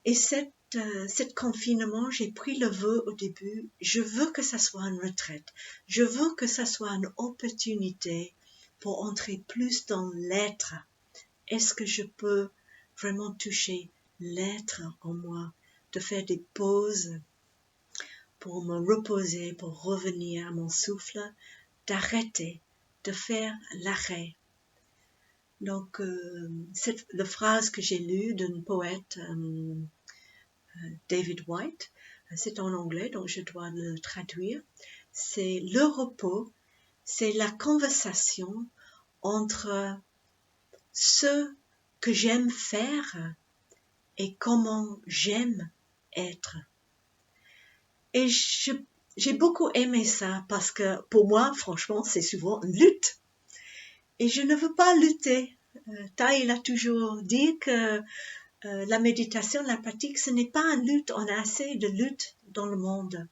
Et cette confinement, j'ai pris le vœu au début, je veux que ça soit une retraite. Je veux que ça soit une opportunité pour entrer plus dans l'être. Est-ce que je peux vraiment toucher l'être en moi, de faire des pauses pour me reposer, pour revenir à mon souffle, d'arrêter, de faire l'arrêt. Donc, la phrase que j'ai lue d'un poète, David White, c'est en anglais, donc je dois le traduire. C'est le repos, c'est la conversation entre ce que j'aime faire et comment j'aime être. Et j'ai beaucoup aimé ça parce que pour moi, franchement, c'est souvent une lutte. Et je ne veux pas lutter. Tai, il a toujours dit que la méditation, la pratique, ce n'est pas une lutte. On a assez de luttes dans le monde.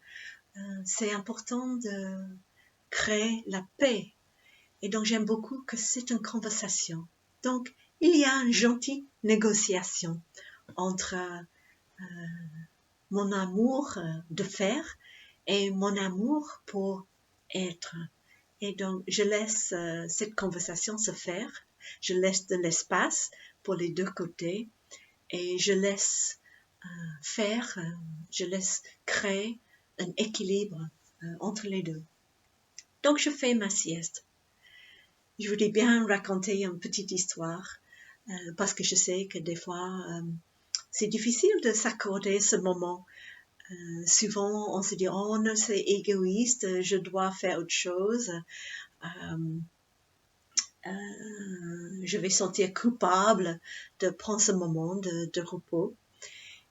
C'est important de créer la paix. Et donc, j'aime beaucoup que c'est une conversation. Donc, il y a une gentille négociation entre mon amour de faire et mon amour pour être. Et donc, je laisse cette conversation se faire. Je laisse de l'espace pour les deux côtés et je laisse faire, je laisse créer un équilibre entre les deux. Donc, je fais ma sieste. Je voudrais bien raconter une petite histoire parce que je sais que des fois, c'est difficile de s'accorder ce moment. Souvent, on se dit, oh non, c'est égoïste, je dois faire autre chose. Je vais sentir coupable de prendre ce moment de repos.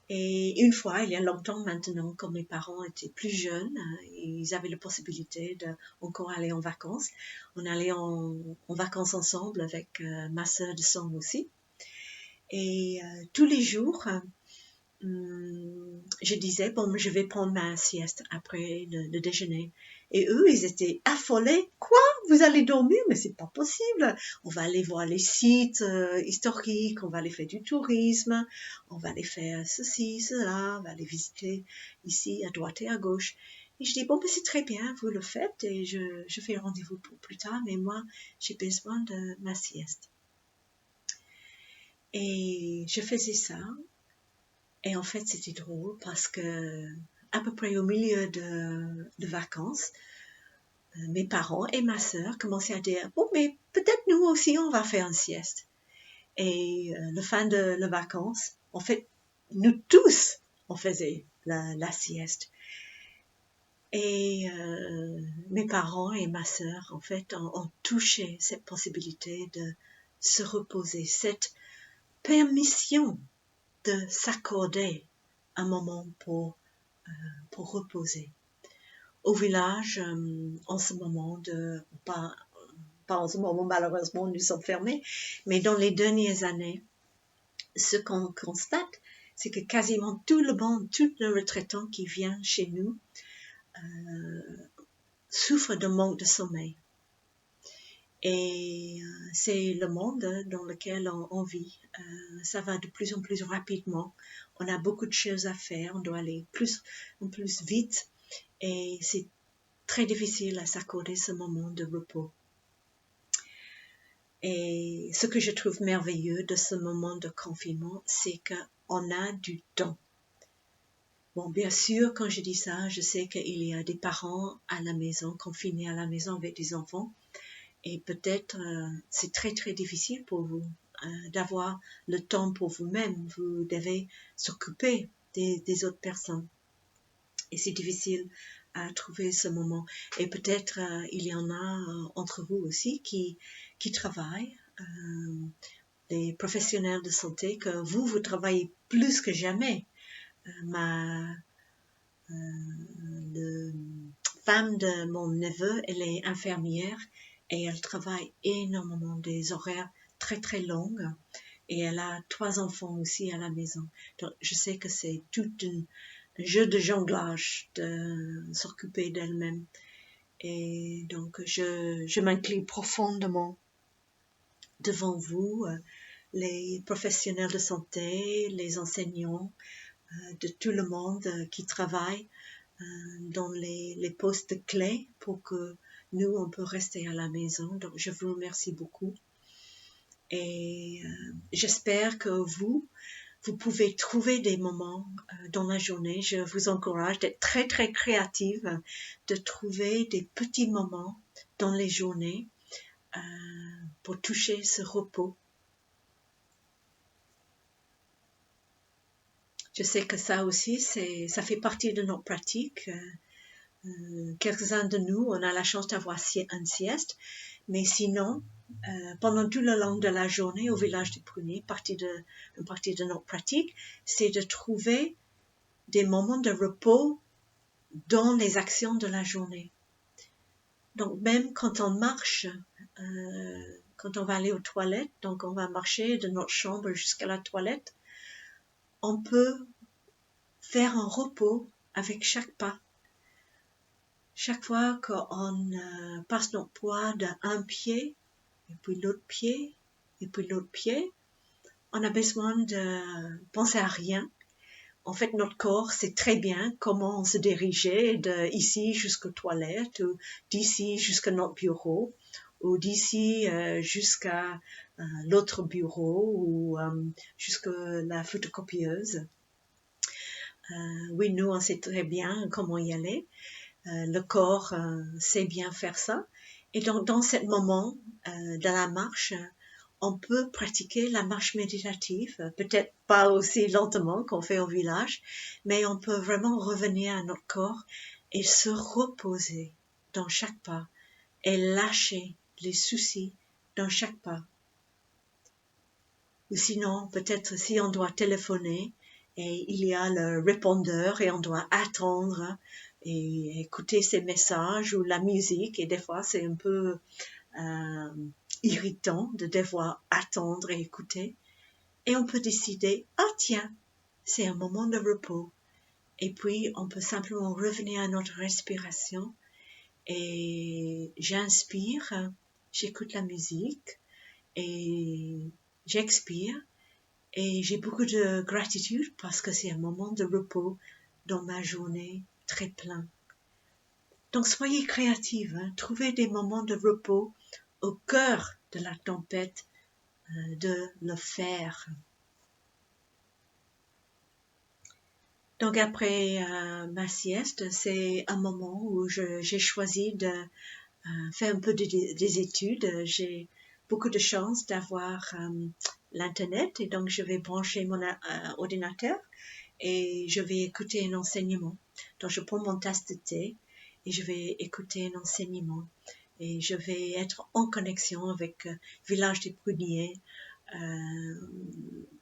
Et une fois, il y a longtemps maintenant, quand mes parents étaient plus jeunes, ils avaient la possibilité de encore aller en vacances. On allait en vacances ensemble avec ma sœur de sang aussi. Et tous les jours, je disais, bon, je vais prendre ma sieste après le déjeuner. Et eux, ils étaient affolés. Quoi? Vous allez dormir? Mais c'est pas possible. On va aller voir les sites historiques, on va aller faire du tourisme, on va aller faire ceci, cela, on va aller visiter ici, à droite et à gauche. Et je dis, bon, mais c'est très bien, vous le faites et je fais rendez-vous pour plus tard, mais moi, j'ai besoin de ma sieste. Et je faisais ça. Et en fait, c'était drôle parce que, à peu près au milieu de vacances, mes parents et ma sœur commençaient à dire, bon, mais peut-être nous aussi, on va faire une sieste. Et le fin de les vacances, en fait, nous tous, on faisait la sieste. Et mes parents et ma sœur, en fait, ont touché cette possibilité de se reposer, cette permission de s'accorder un moment pour reposer. Au village, en ce moment, pas en ce moment malheureusement, nous sommes fermés, mais dans les dernières années, ce qu'on constate, c'est que quasiment tout le monde, tout le retraitant qui vient chez nous souffre de manque de sommeil. Et c'est le monde dans lequel on vit. Ça va de plus en plus rapidement. On a beaucoup de choses à faire. On doit aller plus vite. Et c'est très difficile à s'accorder ce moment de repos. Et ce que je trouve merveilleux de ce moment de confinement, c'est qu'on a du temps. Bon, bien sûr, quand je dis ça, je sais qu'il y a des parents à la maison, confinés à la maison avec des enfants. Et peut-être c'est très très difficile pour vous d'avoir le temps pour vous-même. Vous devez s'occuper des autres personnes. Et c'est difficile à trouver ce moment. Et peut-être il y en a entre vous aussi qui travaillent, les professionnels de santé, que vous travaillez plus que jamais. La femme de mon neveu, elle est infirmière et elle travaille énormément, des horaires très très longues. Et elle a 3 enfants aussi à la maison. Donc, je sais que c'est tout un jeu de jonglage de s'occuper d'elle-même. Et donc, je m'incline profondément devant vous, les professionnels de santé, les enseignants, de tout le monde qui travaille dans les postes clés pour que nous, on peut rester à la maison. Donc, je vous remercie beaucoup. Et j'espère que vous pouvez trouver des moments dans la journée. Je vous encourage d'être très, très créative, de trouver des petits moments dans les journées pour toucher ce repos. Je sais que ça aussi, ça fait partie de notre pratique. Quelques-uns de nous, on a la chance d'avoir une sieste, mais sinon, pendant tout le long de la journée au village des Pruniers, une partie de notre pratique, c'est de trouver des moments de repos dans les actions de la journée. Donc même quand on marche, quand on va aller aux toilettes, donc on va marcher de notre chambre jusqu'à la toilette, on peut faire un repos avec chaque pas. Chaque fois qu'on passe notre poids d'un pied, et puis l'autre pied, et puis l'autre pied, on a besoin de penser à rien. En fait, notre corps sait très bien comment se diriger d'ici jusqu'aux toilettes, ou d'ici jusqu'à notre bureau, ou d'ici jusqu'à l'autre bureau, ou jusqu'à la photocopieuse. Oui, nous, on sait très bien comment y aller. Le corps sait bien faire ça. Et donc, dans ce moment de la marche, on peut pratiquer la marche méditative, peut-être pas aussi lentement qu'on fait au village, mais on peut vraiment revenir à notre corps et se reposer dans chaque pas et lâcher les soucis dans chaque pas. Ou sinon, peut-être si on doit téléphoner et il y a le répondeur et on doit attendre et écouter ces messages ou la musique, et des fois c'est un peu irritant de devoir attendre et écouter, et on peut décider, tiens, c'est un moment de repos, et puis on peut simplement revenir à notre respiration, et j'inspire, j'écoute la musique, et j'expire, et j'ai beaucoup de gratitude parce que c'est un moment de repos dans ma journée très plein. Donc soyez créatifs, trouvez des moments de repos au cœur de la tempête de le faire. Donc après ma sieste, c'est un moment où j'ai choisi de faire un peu des études. J'ai beaucoup de chance d'avoir l'internet, et donc je vais brancher mon ordinateur et je vais écouter un enseignement. Donc je prends mon tasse de thé et je vais écouter un enseignement. Et je vais être en connexion avec Village des Pruniers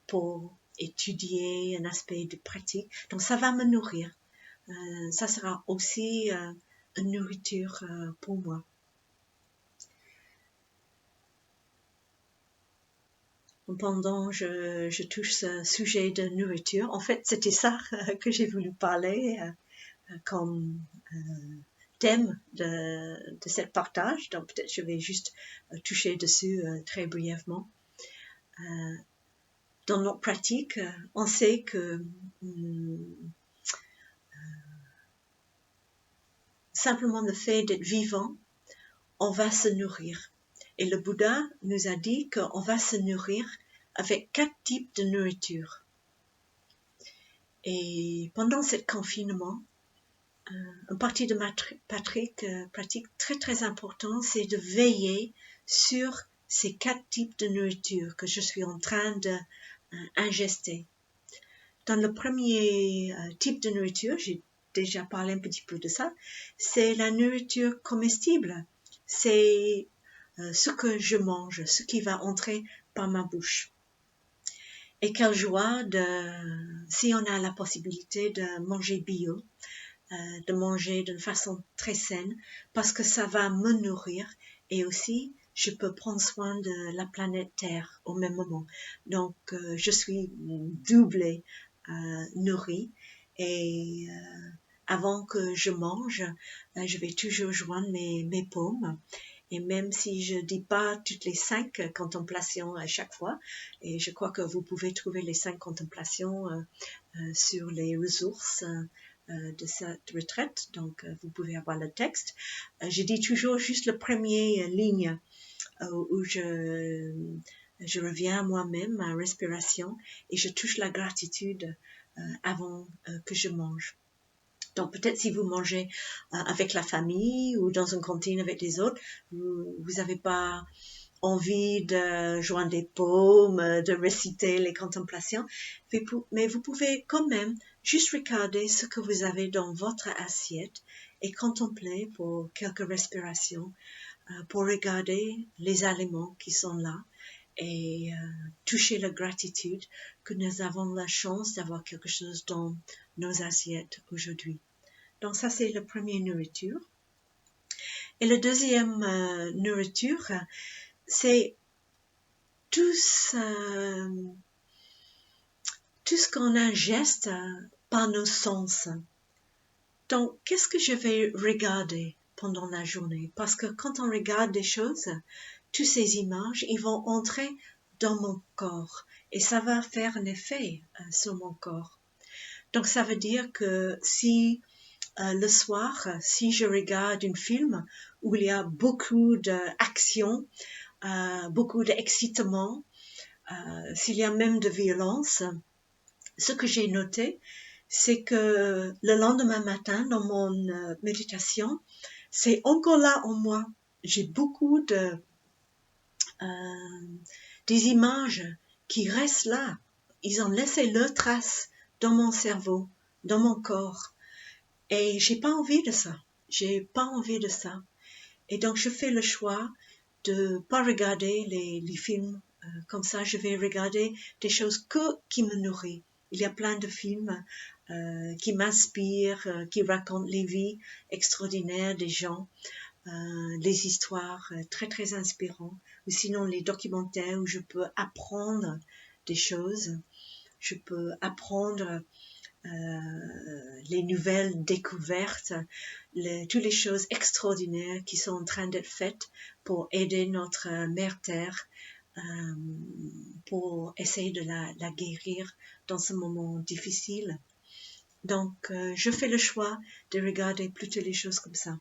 pour étudier un aspect de pratique. Donc ça va me nourrir. Ça sera aussi une nourriture pour moi. Pendant je touche ce sujet de nourriture, en fait c'était ça que j'ai voulu parler comme thème de cette partage. Donc peut-être je vais juste toucher dessus très brièvement. Dans notre pratique, on sait que simplement le fait d'être vivant, on va se nourrir. Et le Bouddha nous a dit qu'on va se nourrir avec 4 types de nourriture. Et pendant ce confinement, une partie de ma pratique très très importante, c'est de veiller sur ces 4 types de nourriture que je suis en train d'ingester. Dans le premier type de nourriture, j'ai déjà parlé un petit peu de ça, c'est la nourriture comestible. C'est ce que je mange, ce qui va entrer par ma bouche. Et quelle joie si on a la possibilité de manger bio, de manger d'une façon très saine, parce que ça va me nourrir et aussi je peux prendre soin de la planète Terre au même moment. Donc je suis doublée nourrie et avant que je mange, je vais toujours joindre mes paumes. Et même si je dis pas toutes les 5 contemplations à chaque fois, et je crois que vous pouvez trouver les 5 contemplations sur les ressources de cette retraite, donc vous pouvez avoir le texte. Je dis toujours juste la première ligne où je reviens à moi-même, ma respiration, et je touche la gratitude avant que je mange. Donc peut-être si vous mangez avec la famille ou dans une cantine avec les autres, vous n'avez pas envie de joindre des paumes, de réciter les contemplations, mais vous pouvez quand même juste regarder ce que vous avez dans votre assiette et contempler pour quelques respirations, pour regarder les aliments qui sont là et toucher la gratitude que nous avons la chance d'avoir quelque chose dans nos assiettes aujourd'hui. Donc ça, c'est la première nourriture. Et la deuxième nourriture, c'est tout ce qu'on ingeste par nos sens. Donc, qu'est-ce que je vais regarder pendant la journée? Parce que quand on regarde des choses, toutes ces images, ils vont entrer dans mon corps et ça va faire un effet sur mon corps. Donc, ça veut dire que si le soir, si je regarde un film où il y a beaucoup d'action, beaucoup d'excitement, s'il y a même de violence, ce que j'ai noté, c'est que le lendemain matin, dans mon méditation, c'est encore là en moi. J'ai beaucoup des images qui restent là. Ils ont laissé leur trace dans mon cerveau, dans mon corps. Et j'ai pas envie de ça. J'ai pas envie de ça. Et donc, je fais le choix de pas regarder les films comme ça. Je vais regarder des choses qui me nourrissent. Il y a plein de films qui m'inspirent, qui racontent les vies extraordinaires des gens, les histoires très très inspirantes, ou sinon les documentaires où je peux apprendre des choses. Je peux apprendre les nouvelles découvertes, toutes les choses extraordinaires qui sont en train d'être faites pour aider notre mère Terre, pour essayer de la guérir dans ce moment difficile. Donc, je fais le choix de regarder plutôt les choses comme ça.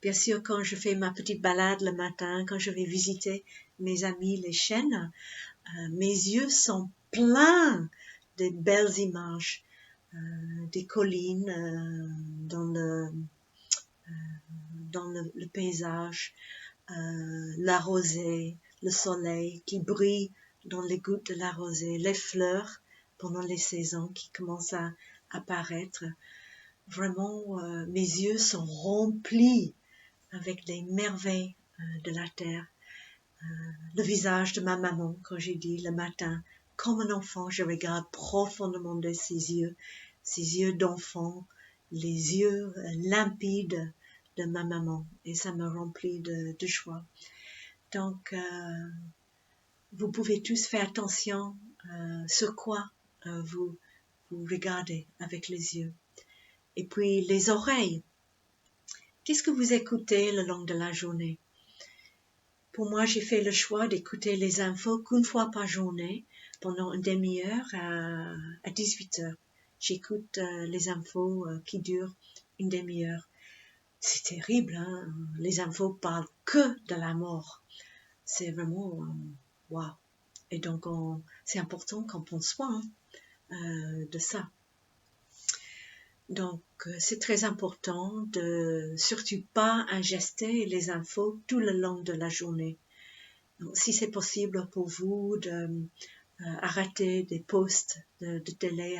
Bien sûr, quand je fais ma petite balade le matin, quand je vais visiter mes amis les chênes, mes yeux sont pleins de belles images, des collines dans le paysage, la rosée, le soleil qui brille dans les gouttes de la rosée, les fleurs pendant les saisons qui commencent à apparaître. Vraiment, mes yeux sont remplis avec les merveilles de la terre. Le visage de ma maman, quand j'ai dit le matin, comme un enfant, je regarde profondément de ses yeux d'enfant, les yeux limpides de ma maman, et ça me remplit de joie. Donc, vous pouvez tous faire attention sur quoi vous regardez avec les yeux. Et puis, les oreilles. Qu'est-ce que vous écoutez le long de la journée? Pour moi, j'ai fait le choix d'écouter les infos qu'une fois par journée, pendant une demi-heure à 18 heures. J'écoute les infos qui durent une demi-heure. C'est terrible, hein? Les infos parlent que de la mort. C'est vraiment waouh. Et donc, c'est important qu'on pense soin de ça. Donc, c'est très important de surtout pas ingester les infos tout le long de la journée. Donc, si c'est possible pour vous de arrêter des posts de télé,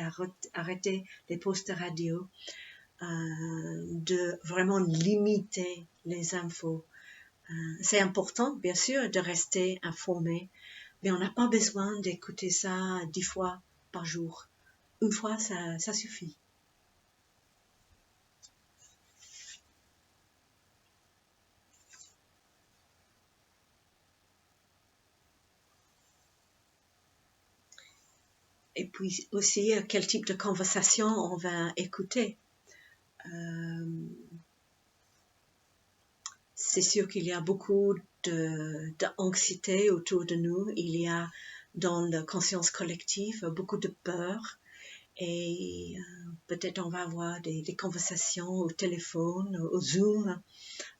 arrêter les posts de radio, de vraiment limiter les infos. C'est important, bien sûr, de rester informé, mais on n'a pas besoin d'écouter ça 10 fois par jour. Une fois, ça suffit. Et puis aussi, quel type de conversation on va écouter. C'est sûr qu'il y a beaucoup d'anxiété autour de nous. Il y a dans la conscience collective beaucoup de peur. Et peut-être on va avoir des conversations au téléphone, au Zoom,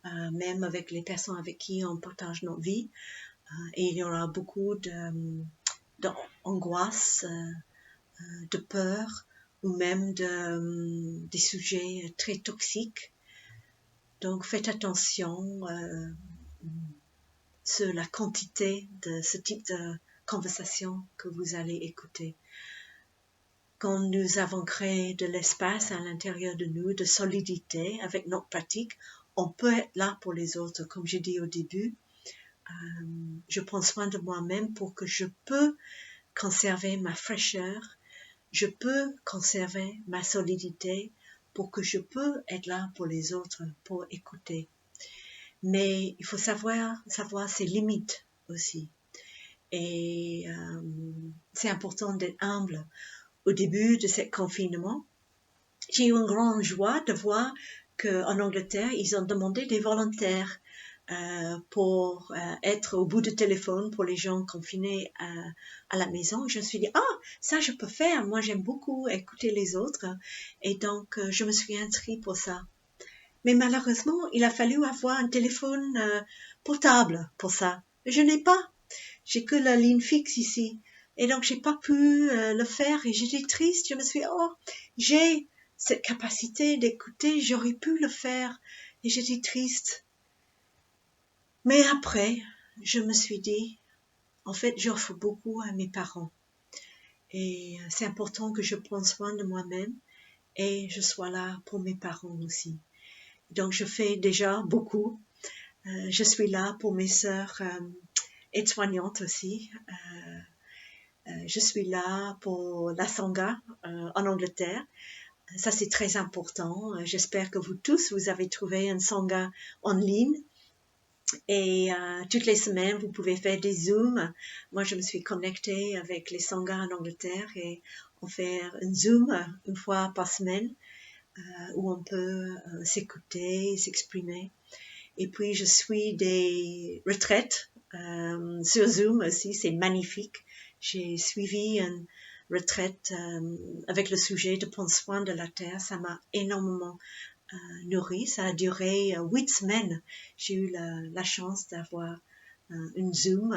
même avec les personnes avec qui on partage notre vie. Et il y aura beaucoup d'angoisse, de peur, ou même des sujets très toxiques. Donc faites attention sur la quantité de ce type de conversation que vous allez écouter. Quand nous avons créé de l'espace à l'intérieur de nous, de solidité avec notre pratique, on peut être là pour les autres. Comme j'ai dit au début, je prends soin de moi-même pour que je peux conserver ma fraîcheur, je peux conserver ma solidité pour que je peux être là pour les autres, pour écouter. Mais il faut savoir ses limites aussi. Et c'est important d'être humble. Au début de ce confinement, j'ai eu une grande joie de voir qu'en Angleterre, ils ont demandé des volontaires pour être au bout du téléphone pour les gens confinés à la maison. Je me suis dit, ça je peux faire. Moi, j'aime beaucoup écouter les autres. Et donc, je me suis inscrite pour ça. Mais malheureusement, il a fallu avoir un téléphone portable pour ça. Je n'ai pas. J'ai que la ligne fixe ici. Et donc, j'ai pas pu le faire et j'étais triste. Je me suis dit, j'ai cette capacité d'écouter, j'aurais pu le faire. Et j'étais triste. Mais après, je me suis dit, en fait, j'offre beaucoup à mes parents. Et c'est important que je prenne soin de moi-même et je sois là pour mes parents aussi. Donc, je fais déjà beaucoup. Je suis là pour mes sœurs aides-soignantes aussi. Je suis là pour la Sangha en Angleterre. Ça, c'est très important. J'espère que vous tous, vous avez trouvé un Sangha en ligne. Et toutes les semaines, vous pouvez faire des Zooms. Moi, je me suis connectée avec les Sanghas en Angleterre et on fait un Zoom une fois par semaine où on peut s'écouter, s'exprimer. Et puis, je suis des retraites sur Zoom aussi. C'est magnifique. J'ai suivi une retraite avec le sujet de prendre soin de la terre. Ça m'a énormément nourri. Ça a duré 8 semaines. J'ai eu la chance d'avoir une Zoom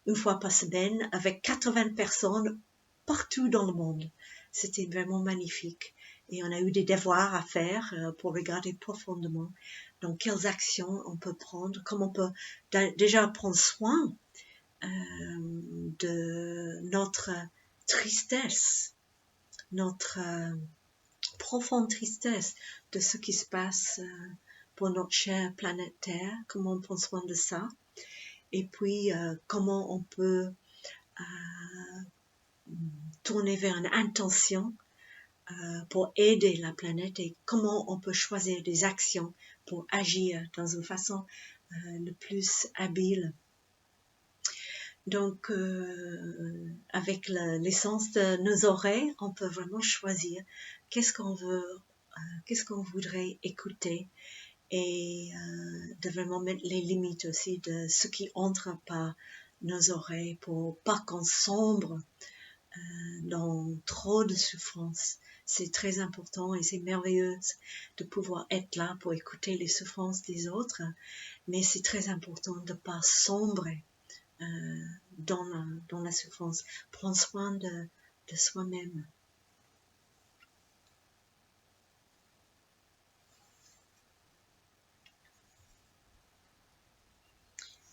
une fois par semaine avec 80 personnes partout dans le monde. C'était vraiment magnifique. Et on a eu des devoirs à faire pour regarder profondément dans quelles actions on peut prendre, comment on peut déjà prendre soin de notre tristesse, notre profonde tristesse de ce qui se passe pour notre chère planète Terre, comment on prend soin de ça, et puis comment on peut tourner vers une intention pour aider la planète et comment on peut choisir des actions pour agir dans une façon le plus habile. Donc, avec l'essence de nos oreilles, on peut vraiment choisir qu'est-ce qu'on veut, qu'est-ce qu'on voudrait écouter et de vraiment mettre les limites aussi de ce qui entre par nos oreilles pour pas qu'on sombre dans trop de souffrance. C'est très important et c'est merveilleux de pouvoir être là pour écouter les souffrances des autres, mais c'est très important de pas sombrer dans la souffrance. Prends soin de soi-même.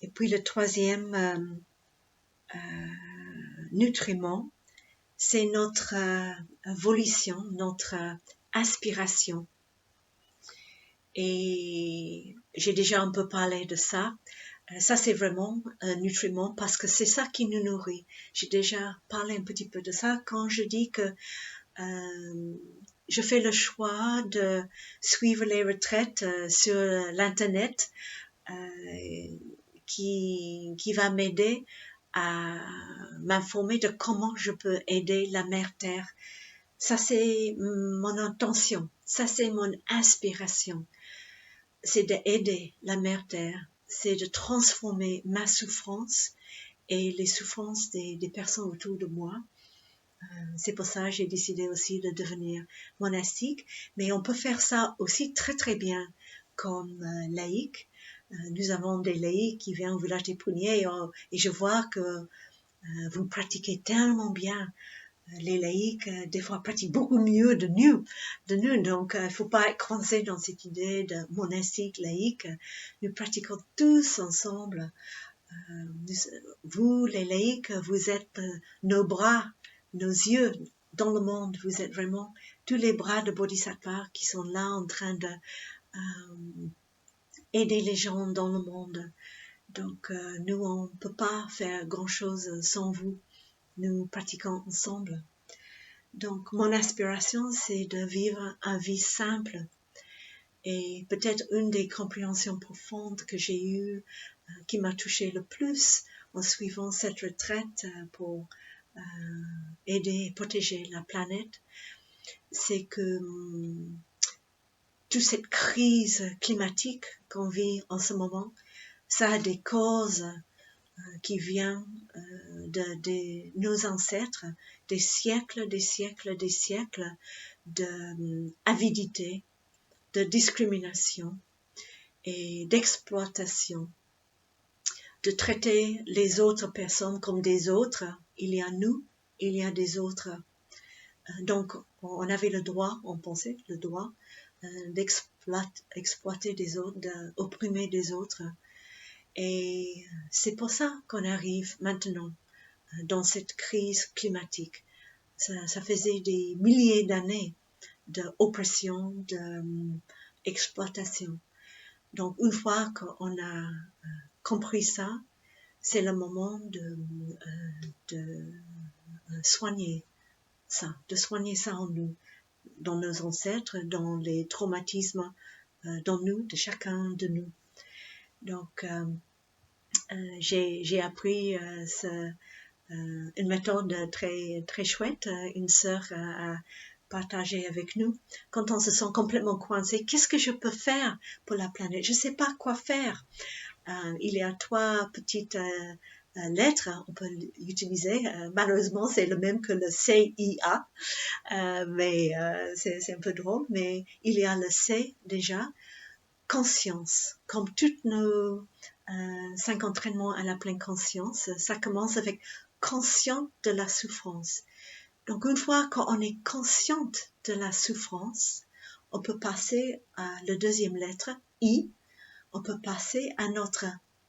Et puis le troisième nutriment, c'est notre volition, notre aspiration. Et j'ai déjà un peu parlé de ça. Ça, c'est vraiment un nutriment parce que c'est ça qui nous nourrit. J'ai déjà parlé un petit peu de ça quand je dis que je fais le choix de suivre les retraites sur l'internet qui va m'aider à m'informer de comment je peux aider la Mère Terre. Ça, c'est mon intention. Ça, c'est mon inspiration. C'est d'aider la Mère Terre. C'est de transformer ma souffrance et les souffrances des personnes autour de moi. C'est pour ça que j'ai décidé aussi de devenir monastique. Mais on peut faire ça aussi très très bien comme laïque. Nous avons des laïcs qui viennent au village des Pruniers et je vois que vous pratiquez tellement bien. Les laïcs, des fois, pratiquent beaucoup mieux de nous. Donc, il ne faut pas être coincé dans cette idée de monastique, laïque. Nous pratiquons tous ensemble. Vous, les laïcs, vous êtes nos bras, nos yeux dans le monde. Vous êtes vraiment tous les bras de Bodhisattva qui sont là en train de aider les gens dans le monde. Donc, nous, on ne peut pas faire grand-chose sans vous. Nous pratiquons ensemble. Donc, mon aspiration, c'est de vivre une vie simple. Et peut-être une des compréhensions profondes que j'ai eues, qui m'a touchée le plus en suivant cette retraite pour aider et protéger la planète, c'est que toute cette crise climatique qu'on vit en ce moment, ça a des causes qui viennent de nos ancêtres, des siècles d'avidité, de discrimination et d'exploitation, de traiter les autres personnes comme des autres. Il y a nous, il y a des autres. Donc, on avait le droit, on pensait le droit d'exploiter des autres, d'opprimer des autres. Et c'est pour ça qu'on arrive maintenant dans cette crise climatique. Ça faisait des milliers d'années d'oppression, d'exploitation. Donc, une fois qu'on a compris ça, c'est le moment de soigner ça, en nous, dans nos ancêtres, dans les traumatismes, dans nous, de chacun de nous. Donc, j'ai appris une méthode très très chouette. Une sœur a partagé avec nous. Quand on se sent complètement coincé, qu'est-ce que je peux faire pour la planète? Je ne sais pas quoi faire. Il y a 3 petites lettres, on peut l'utiliser. Malheureusement, c'est le même que le CIA, mais c'est un peu drôle. Mais il y a le C déjà, conscience. Comme toutes nos 5 entraînements à la pleine conscience, ça commence avec conscient de la souffrance. Donc, une fois qu'on est consciente de la souffrance, on peut passer à la deuxième lettre, I. On peut passer à notre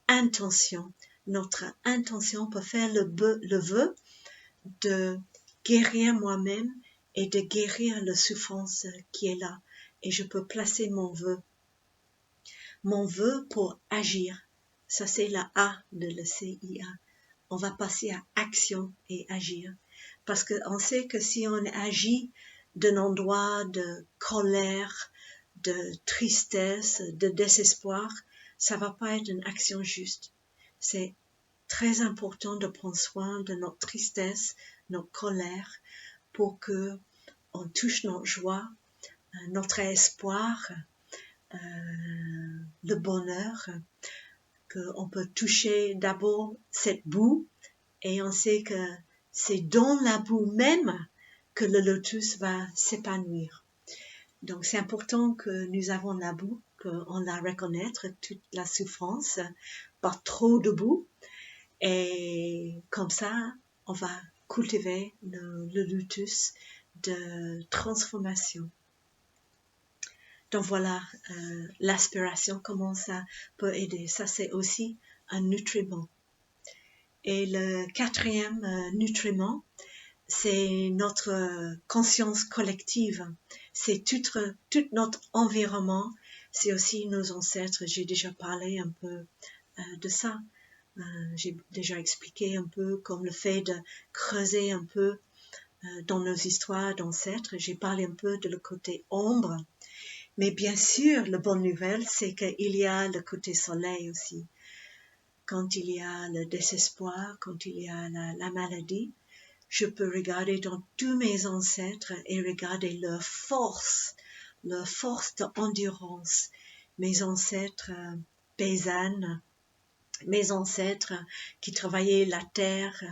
intention. Notre intention peut faire le vœu de guérir moi-même et de guérir la souffrance qui est là. Et je peux placer mon vœu pour agir. Ça, c'est la A de la CIA. On va passer à action et agir. Parce qu'on sait que si on agit d'un endroit de colère, de tristesse, de désespoir, ça va pas être une action juste. C'est très important de prendre soin de notre tristesse, notre colère, pour que on touche notre joie, notre espoir, le bonheur, qu'on peut toucher d'abord cette boue, et on sait que c'est dans la boue même que le lotus va s'épanouir. Donc, c'est important que nous avons la boue, qu'on la reconnaître, toute la souffrance, pas trop de boue. Et comme ça, on va cultiver le lotus de transformation. Donc voilà, l'aspiration, comment ça peut aider. Ça, c'est aussi un nutriment. Et le quatrième nutriment, c'est notre conscience collective. C'est tout notre environnement. C'est aussi nos ancêtres. J'ai déjà parlé un peu de ça. J'ai déjà expliqué un peu comme le fait de creuser un peu dans nos histoires d'ancêtres. J'ai parlé un peu de le côté ombre. Mais bien sûr, la bonne nouvelle, c'est qu'il y a le côté soleil aussi. Quand il y a le désespoir, quand il y a la maladie, je peux regarder dans tous mes ancêtres et regarder leur force d'endurance. Mes ancêtres paysannes, mes ancêtres qui travaillaient la terre,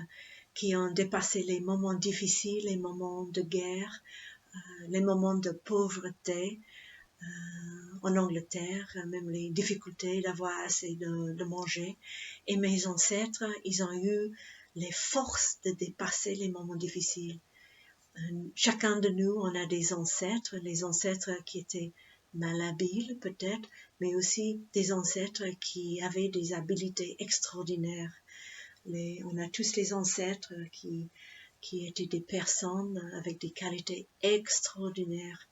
qui ont dépassé les moments difficiles, les moments de guerre, les moments de pauvreté, en Angleterre, même les difficultés d'avoir assez de manger. Et mes ancêtres, ils ont eu les forces de dépasser les moments difficiles. Chacun de nous, on a des ancêtres, les ancêtres qui étaient malhabiles peut-être, mais aussi des ancêtres qui avaient des habiletés extraordinaires. On a tous les ancêtres qui étaient des personnes avec des qualités extraordinaires,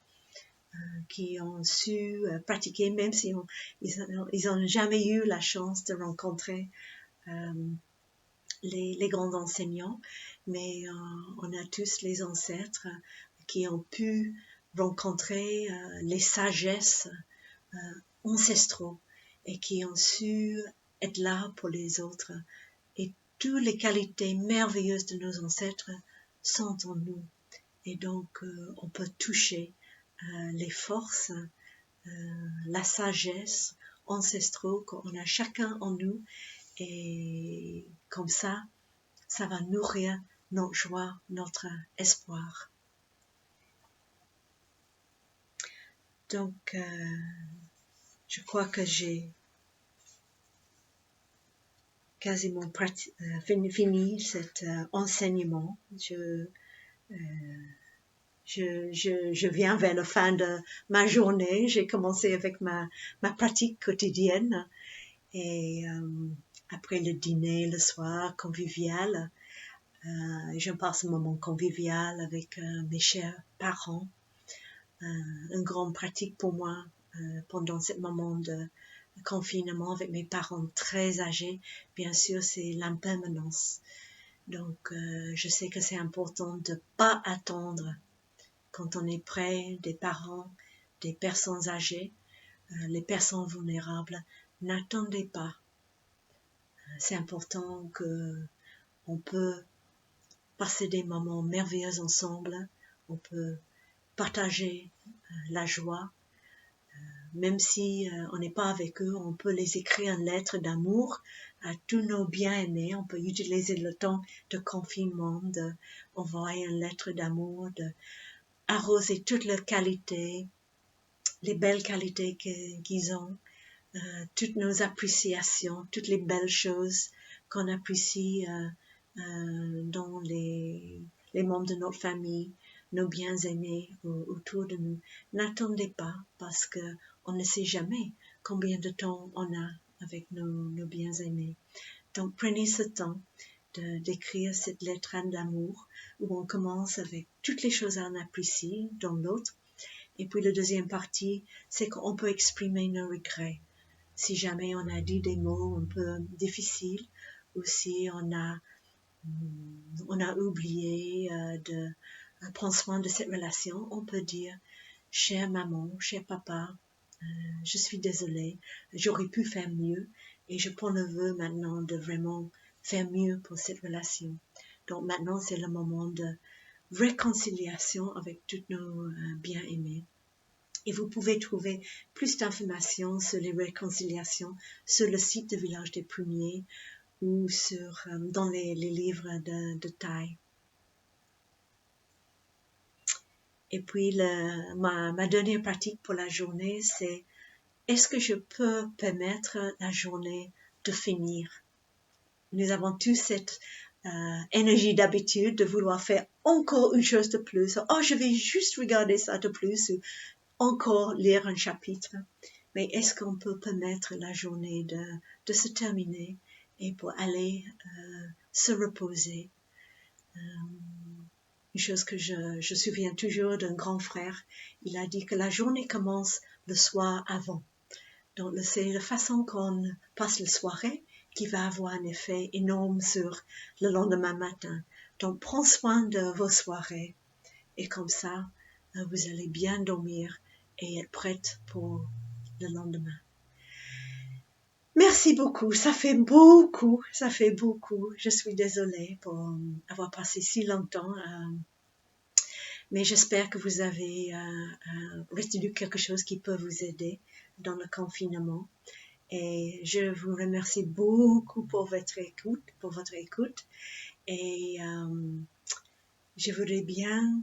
qui ont su pratiquer, même si ils n'ont jamais eu la chance de rencontrer les grands enseignants, mais on a tous les ancêtres qui ont pu rencontrer les sagesses ancestraux et qui ont su être là pour les autres. Et toutes les qualités merveilleuses de nos ancêtres sont en nous. Et donc, on peut toucher les forces, la sagesse ancestraux qu'on a chacun en nous. Et comme ça va nourrir notre joie, notre espoir. Donc, je crois que j'ai quasiment fini cet enseignement. Je viens vers la fin de ma journée. J'ai commencé avec ma pratique quotidienne et après le dîner, le soir, convivial, je passe un moment convivial avec mes chers parents. Une grande pratique pour moi pendant ce moment de confinement avec mes parents très âgés. Bien sûr, c'est l'impermanence. Donc, je sais que c'est important de ne pas attendre quand on est près des parents, des personnes âgées, les personnes vulnérables. N'attendez pas. C'est important qu'on peut passer des moments merveilleux ensemble. On peut partager la joie. Même si on n'est pas avec eux, on peut les écrire une lettre d'amour à tous nos bien-aimés. On peut utiliser le temps de confinement, d'envoyer une lettre d'amour, d'arroser toutes leurs qualités, les belles qualités qu'ils ont, toutes nos appréciations, toutes les belles choses qu'on apprécie dans les membres de notre famille, nos bien-aimés autour de nous. N'attendez pas parce que on ne sait jamais combien de temps on a avec nos bien-aimés. Donc prenez ce temps d'écrire cette lettre d'amour où on commence avec toutes les choses qu'on apprécie dans l'autre. Et puis la deuxième partie, c'est qu'on peut exprimer nos regrets. Si jamais on a dit des mots un peu difficiles ou si on a oublié de prendre soin de cette relation, on peut dire « Chère maman, cher papa, je suis désolée, j'aurais pu faire mieux et je prends le vœu maintenant de vraiment faire mieux pour cette relation. » Donc maintenant, c'est le moment de réconciliation avec tous nos bien-aimés. Et vous pouvez trouver plus d'informations sur les réconciliations sur le site de Village des Pruniers ou dans les livres de Thaï. Et puis, ma dernière pratique pour la journée, c'est est-ce que je peux permettre la journée de finir? Nous avons tous cette énergie d'habitude de vouloir faire encore une chose de plus. Oh, je vais juste regarder ça de plus ou encore lire un chapitre. Mais est-ce qu'on peut permettre la journée de se terminer et pour aller se reposer. Une chose que je souviens toujours d'un grand frère, il a dit que la journée commence le soir avant. Donc c'est la façon qu'on passe la soirée qui va avoir un effet énorme sur le lendemain matin. Donc prends soin de vos soirées et comme ça, vous allez bien dormir et être prête pour le lendemain. Merci beaucoup, ça fait beaucoup. Je suis désolée pour avoir passé si longtemps, mais j'espère que vous avez retenu quelque chose qui peut vous aider dans le confinement. Et je vous remercie beaucoup pour votre écoute. Et je voudrais bien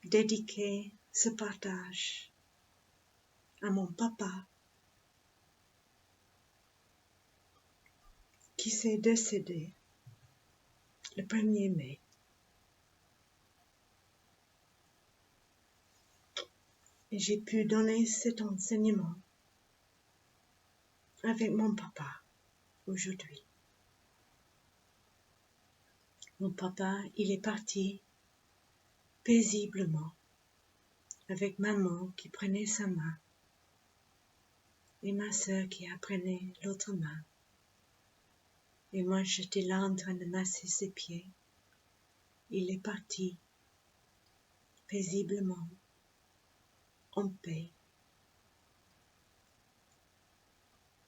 dédiquer ce partage à mon papa qui s'est décédé le 1er mai. Et j'ai pu donner cet enseignement avec mon papa aujourd'hui. Mon papa, il est parti paisiblement avec maman qui prenait sa main et ma sœur qui apprenait l'autre main. Et moi, j'étais là en train de masser ses pieds. Il est parti paisiblement, en paix.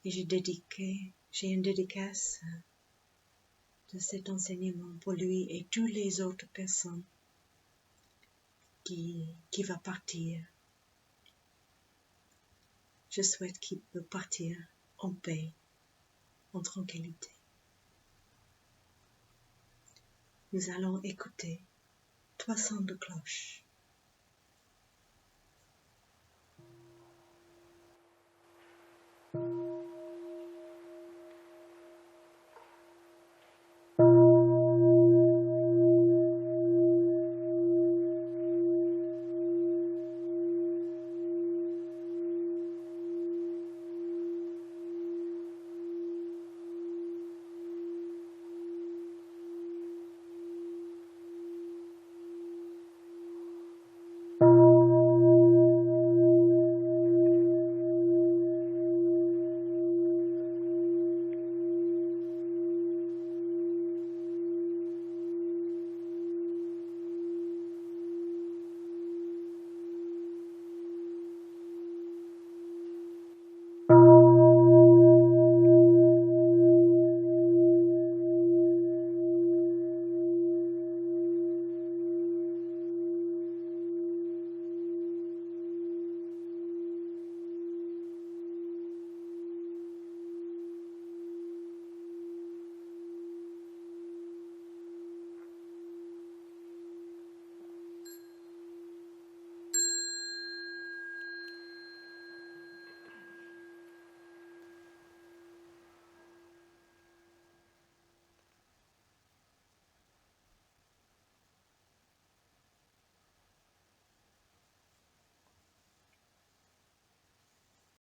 Et j'ai une dédicace de cet enseignement pour lui et toutes les autres personnes qui va partir. Je souhaite qu'il peut partir en paix, en tranquillité. Nous allons écouter 3 sons de cloche.